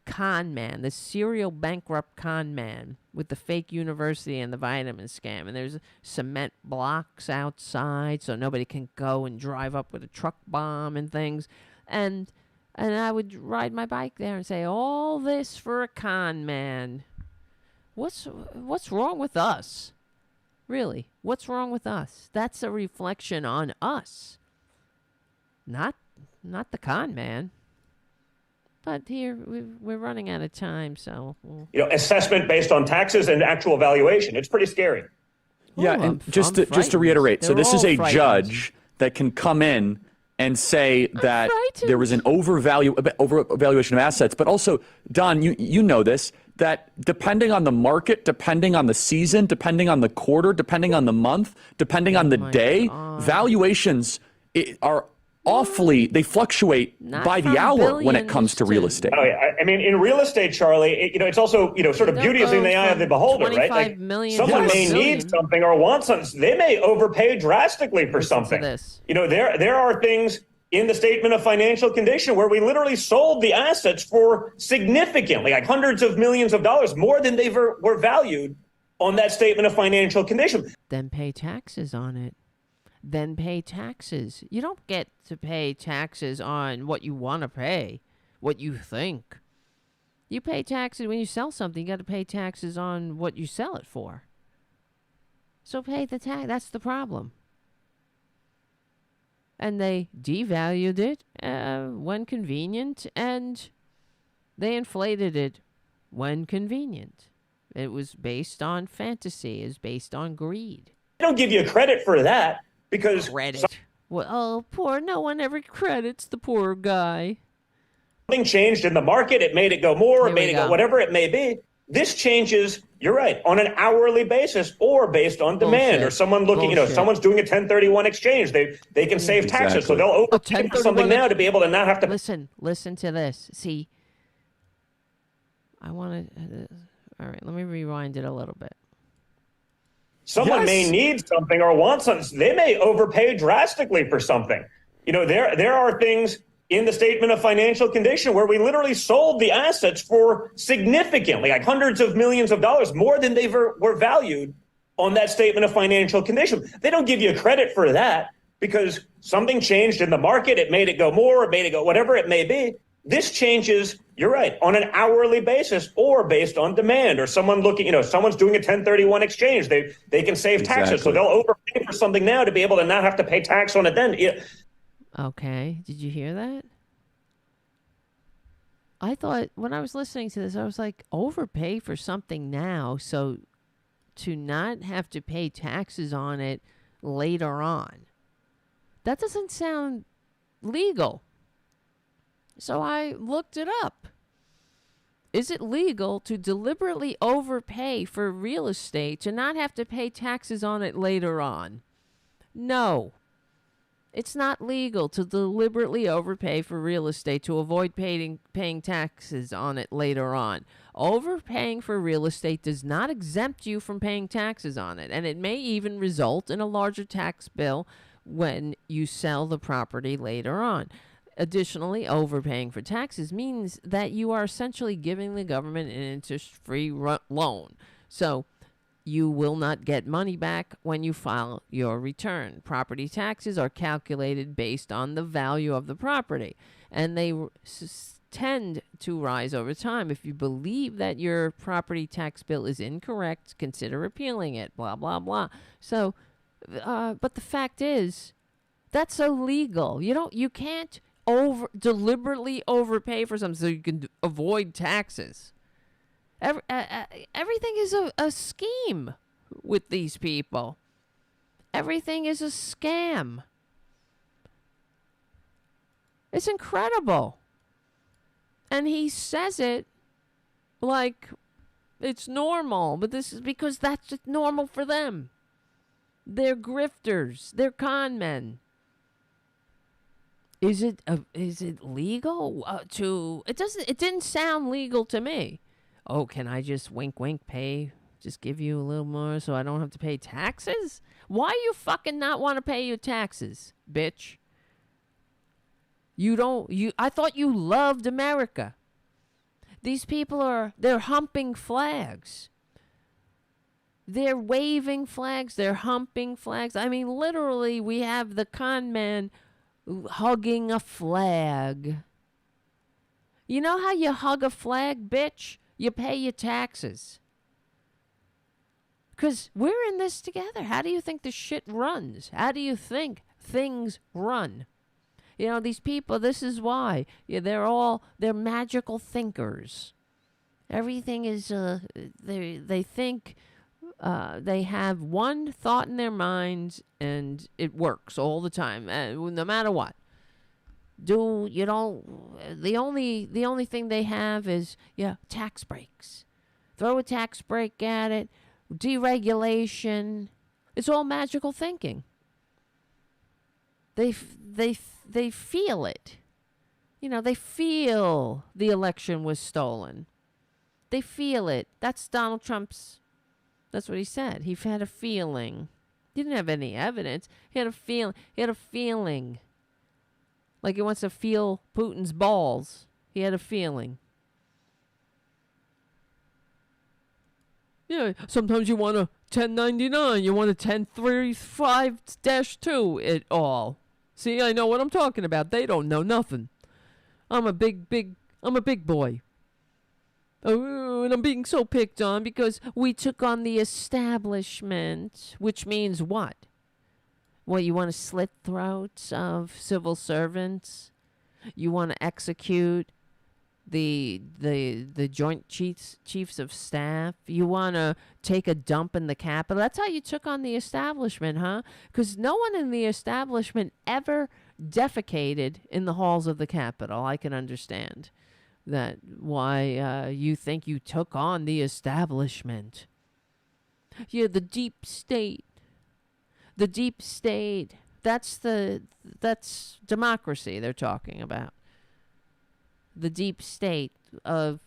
con man, the serial bankrupt con man with the fake university and the vitamin scam. And there's cement blocks outside so nobody can go and drive up with a truck bomb and things. And I would ride my bike there and say, all this for a con man. What's wrong with us? Really, what's wrong with us? That's a reflection on us, not the con man. But here we're running out of time, so assessment based on taxes and actual valuation. It's pretty scary. Yeah, and just to reiterate, so this is a judge that can come in and say that there was an overvaluation of assets. But also, Don, you know this, that depending on the market, depending on the season, depending on the quarter, depending on the month, depending on the day, valuations are they fluctuate by the hour when it comes to real estate. Oh, yeah. I mean, in real estate, Charlie, it's also, sort of beauty is in the eye of the beholder, right? Like, someone may need something or want something. They may overpay drastically for something. There are things in the statement of financial condition where we literally sold the assets for significantly, like hundreds of millions of dollars, more than they were valued on that statement of financial condition. Then pay taxes on it. Then pay taxes. You don't get to pay taxes on what you want to pay, what you think. You pay taxes when you sell something. You got to pay taxes on what you sell it for. So pay the tax. That's the problem. And they devalued it when convenient, and they inflated it when convenient. It was based on fantasy. It was based on greed. I don't give you credit for that. Because no one ever credits the poor guy. Something changed in the market. It made it go more. It made it go whatever it may be. This changes, you're right, on an hourly basis or based on demand. Or someone looking, someone's doing a 1031 exchange. They can save taxes, so they'll overpay for something now to be able to not have to. Listen to this. See, I want to. All right, let me rewind it a little bit. Someone may need something or want something. They may overpay drastically for something. There are things in the statement of financial condition where we literally sold the assets for significantly, like hundreds of millions of dollars, more than they were valued on that statement of financial condition. They don't give you credit for that because something changed in the market. It made it go more. It made it go whatever it may be. This changes, you're right, on an hourly basis or based on demand. Or someone looking, someone's doing a 1031 exchange. They can save taxes, so they'll overpay for something now to be able to not have to pay tax on it then. Okay, did you hear that? I thought when I was listening to this, I was like, overpay for something now, so to not have to pay taxes on it later on. That doesn't sound legal. So I looked it up. Is it legal to deliberately overpay for real estate to not have to pay taxes on it later on? No. It's not legal to deliberately overpay for real estate to avoid paying taxes on it later on. Overpaying for real estate does not exempt you from paying taxes on it, and it may even result in a larger tax bill when you sell the property later on. Additionally, overpaying for taxes means that you are essentially giving the government an interest-free loan. So you will not get money back when you file your return. Property taxes are calculated based on the value of the property, and they tend to rise over time. If you believe that your property tax bill is incorrect, consider appealing it, blah, blah, blah. So, but the fact is, that's illegal. You can't deliberately overpay for something so you can avoid taxes. Everything is a scheme with these people. Everything is a scam. It's incredible. And he says it like it's normal, but this is because that's just normal for them. They're grifters. They're con men. Is it legal to? It didn't sound legal to me. Oh, can I just wink, pay? Just give you a little more so I don't have to pay taxes? Why you fucking not want to pay your taxes, bitch? I thought you loved America. These people they're humping flags. They're waving flags. They're humping flags. I mean, literally, we have the con man hugging a flag. You know how you hug a flag, bitch? You pay your taxes. Because we're in this together. How do you think the shit runs? How do you think things run? You know, these people, this is why. Yeah, they're magical thinkers. Everything is, they think, they have one thought in their minds and it works all the time, no matter what. The only thing they have is tax breaks. Throw a tax break at it, deregulation. It's all magical thinking. They feel it. They feel the election was stolen. They feel it. That's Donald Trump's. That's what he said. He had a feeling. He didn't have any evidence. He had a feeling. He had a feeling. Like he wants to feel Putin's balls. He had a feeling. Yeah, sometimes you want a 1099. You want a 1035-2 it all. See, I know what I'm talking about. They don't know nothing. I'm a big boy. Oh, and I'm being so picked on because we took on the establishment, which means what? Well, you want to slit throats of civil servants? You want to execute the Joint Chiefs of Staff? You want to take a dump in the Capitol? That's how you took on the establishment, huh? Because no one in the establishment ever defecated in the halls of the Capitol. I can understand that why you think you took on the establishment. Yeah, the deep state. The deep state. That's democracy they're talking about. The deep state of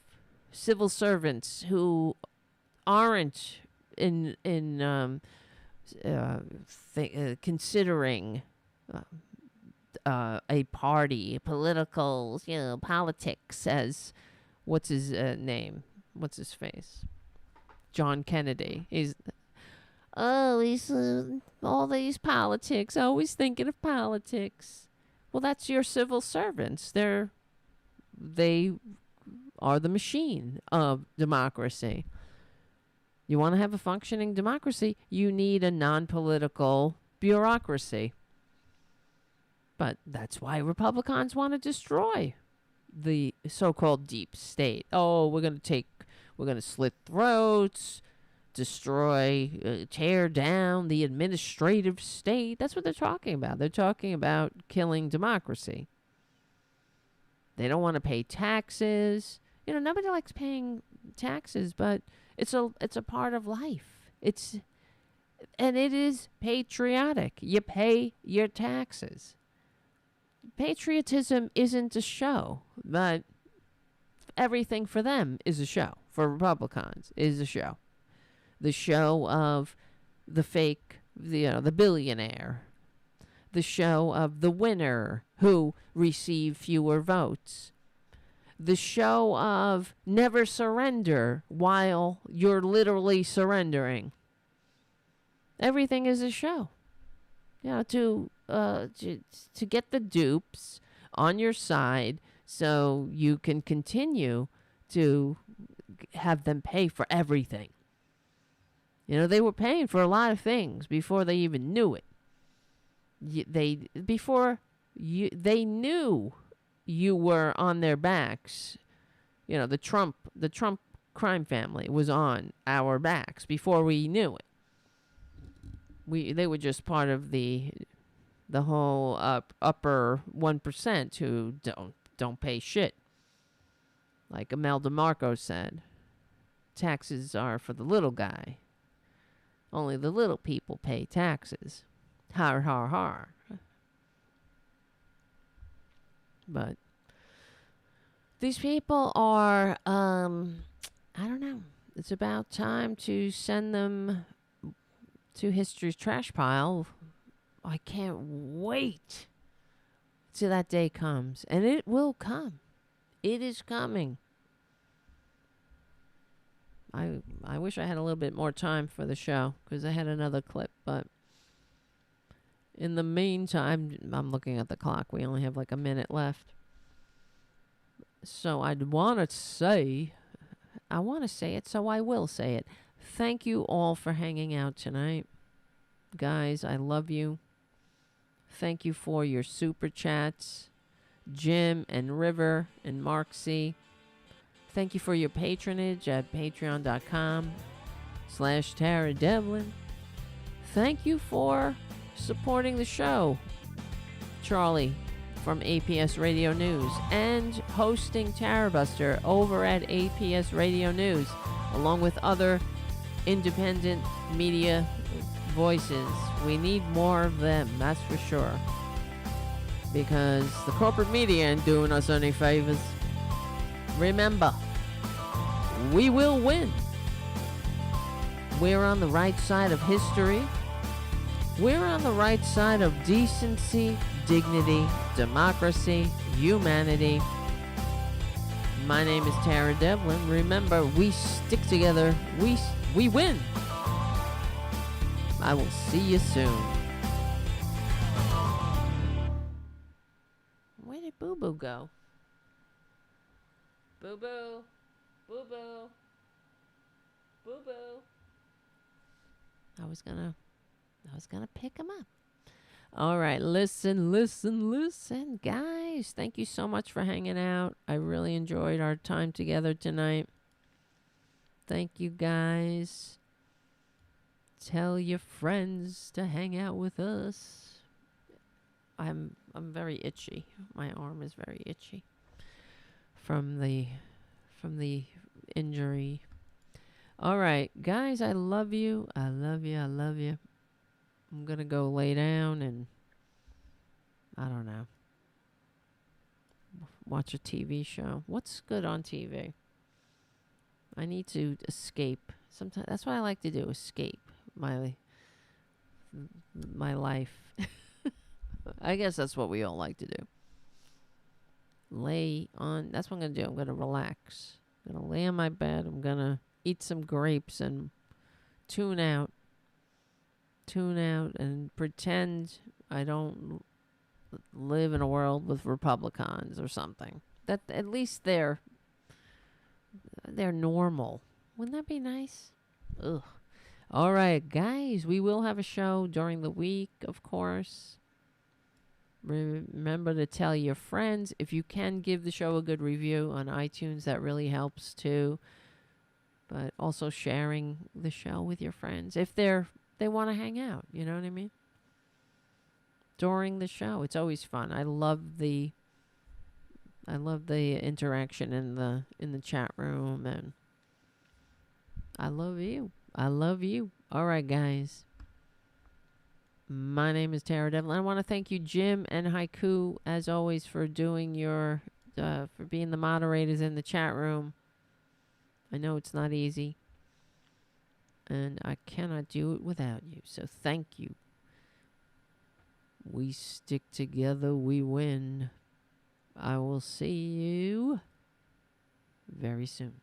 civil servants who aren't considering a party, political, politics as what's his name? What's his face? John Kennedy. He's all these politics, always thinking of politics. Well, that's your civil servants. They are the machine of democracy. You want to have a functioning democracy, you need a non-political bureaucracy. But that's why Republicans want to destroy the so-called deep state. Oh, we're going to slit throats, destroy, tear down the administrative state. That's what they're talking about. They're talking about killing democracy. They don't want to pay taxes. Nobody likes paying taxes, but it's a part of life. And it is patriotic. You pay your taxes. Patriotism isn't a show, but everything for them is a show. For Republicans, is a show. The show of the fake, the billionaire. The show of the winner who received fewer votes. The show of never surrender while you're literally surrendering. Everything is a show. To get the dupes on your side so you can continue to have them pay for everything. They were paying for a lot of things before they even knew it. They knew you were on their backs. The Trump crime family was on our backs before we knew it. They were just part of the whole upper 1% who don't pay shit. Like Imelda Marcos said, taxes are for the little guy. Only the little people pay taxes. Har, har, har. But these people are, I don't know. It's about time to send them to history's trash pile. I can't wait till that day comes. And it will come. It is coming. I wish I had a little bit more time for the show because I had another clip, but in the meantime, I'm looking at the clock. We only have like a minute left. So I want to say it, so I will say it. Thank you all for hanging out tonight. Guys, I love you. Thank you for your super chats. Jim and River and Mark C. Thank you for your patronage at patreon.com/Tara Devlin. Thank you for supporting the show. Charlie, from APS Radio News and hosting Tarabuster over at APS Radio News, along with other independent media voices. We need more of them, that's for sure. Because the corporate media ain't doing us any favors. Remember, we will win. We're on the right side of history. We're on the right side of decency, dignity, democracy, humanity. My name is Tara Devlin. Remember, we stick together. We win. I will see you soon. Where did Boo Boo go? Boo Boo. Boo Boo. Boo Boo. I was gonna pick him up. All right, listen, guys. Thank you so much for hanging out. I really enjoyed our time together tonight. Thank you, guys. Tell your friends to hang out with us. I'm very itchy. My arm is very itchy from the injury. All right, guys, I love you. I love you. I love you. I'm going to go lay down and, I don't know, watch a TV show. What's good on TV? I need to escape. Sometimes that's what I like to do, escape my life. I guess that's what we all like to do. That's what I'm going to do. I'm going to relax. I'm going to lay on my bed. I'm going to eat some grapes and tune out and pretend I don't live in a world with Republicans or something. That at least they're normal. Wouldn't that be nice? Ugh. All right, guys, we will have a show during the week, of course. Remember to tell your friends. If you can give the show a good review on iTunes, that really helps too. But also sharing the show with your friends if they want to hang out, you know what I mean? During the show, it's always fun. I love the interaction in the chat room, and I love you. I love you. All right, guys. My name is Tara Devlin. I want to thank you, Jim and Haiku, as always, for doing for being the moderators in the chat room. I know it's not easy, and I cannot do it without you. So thank you. We stick together, we win. I will see you very soon.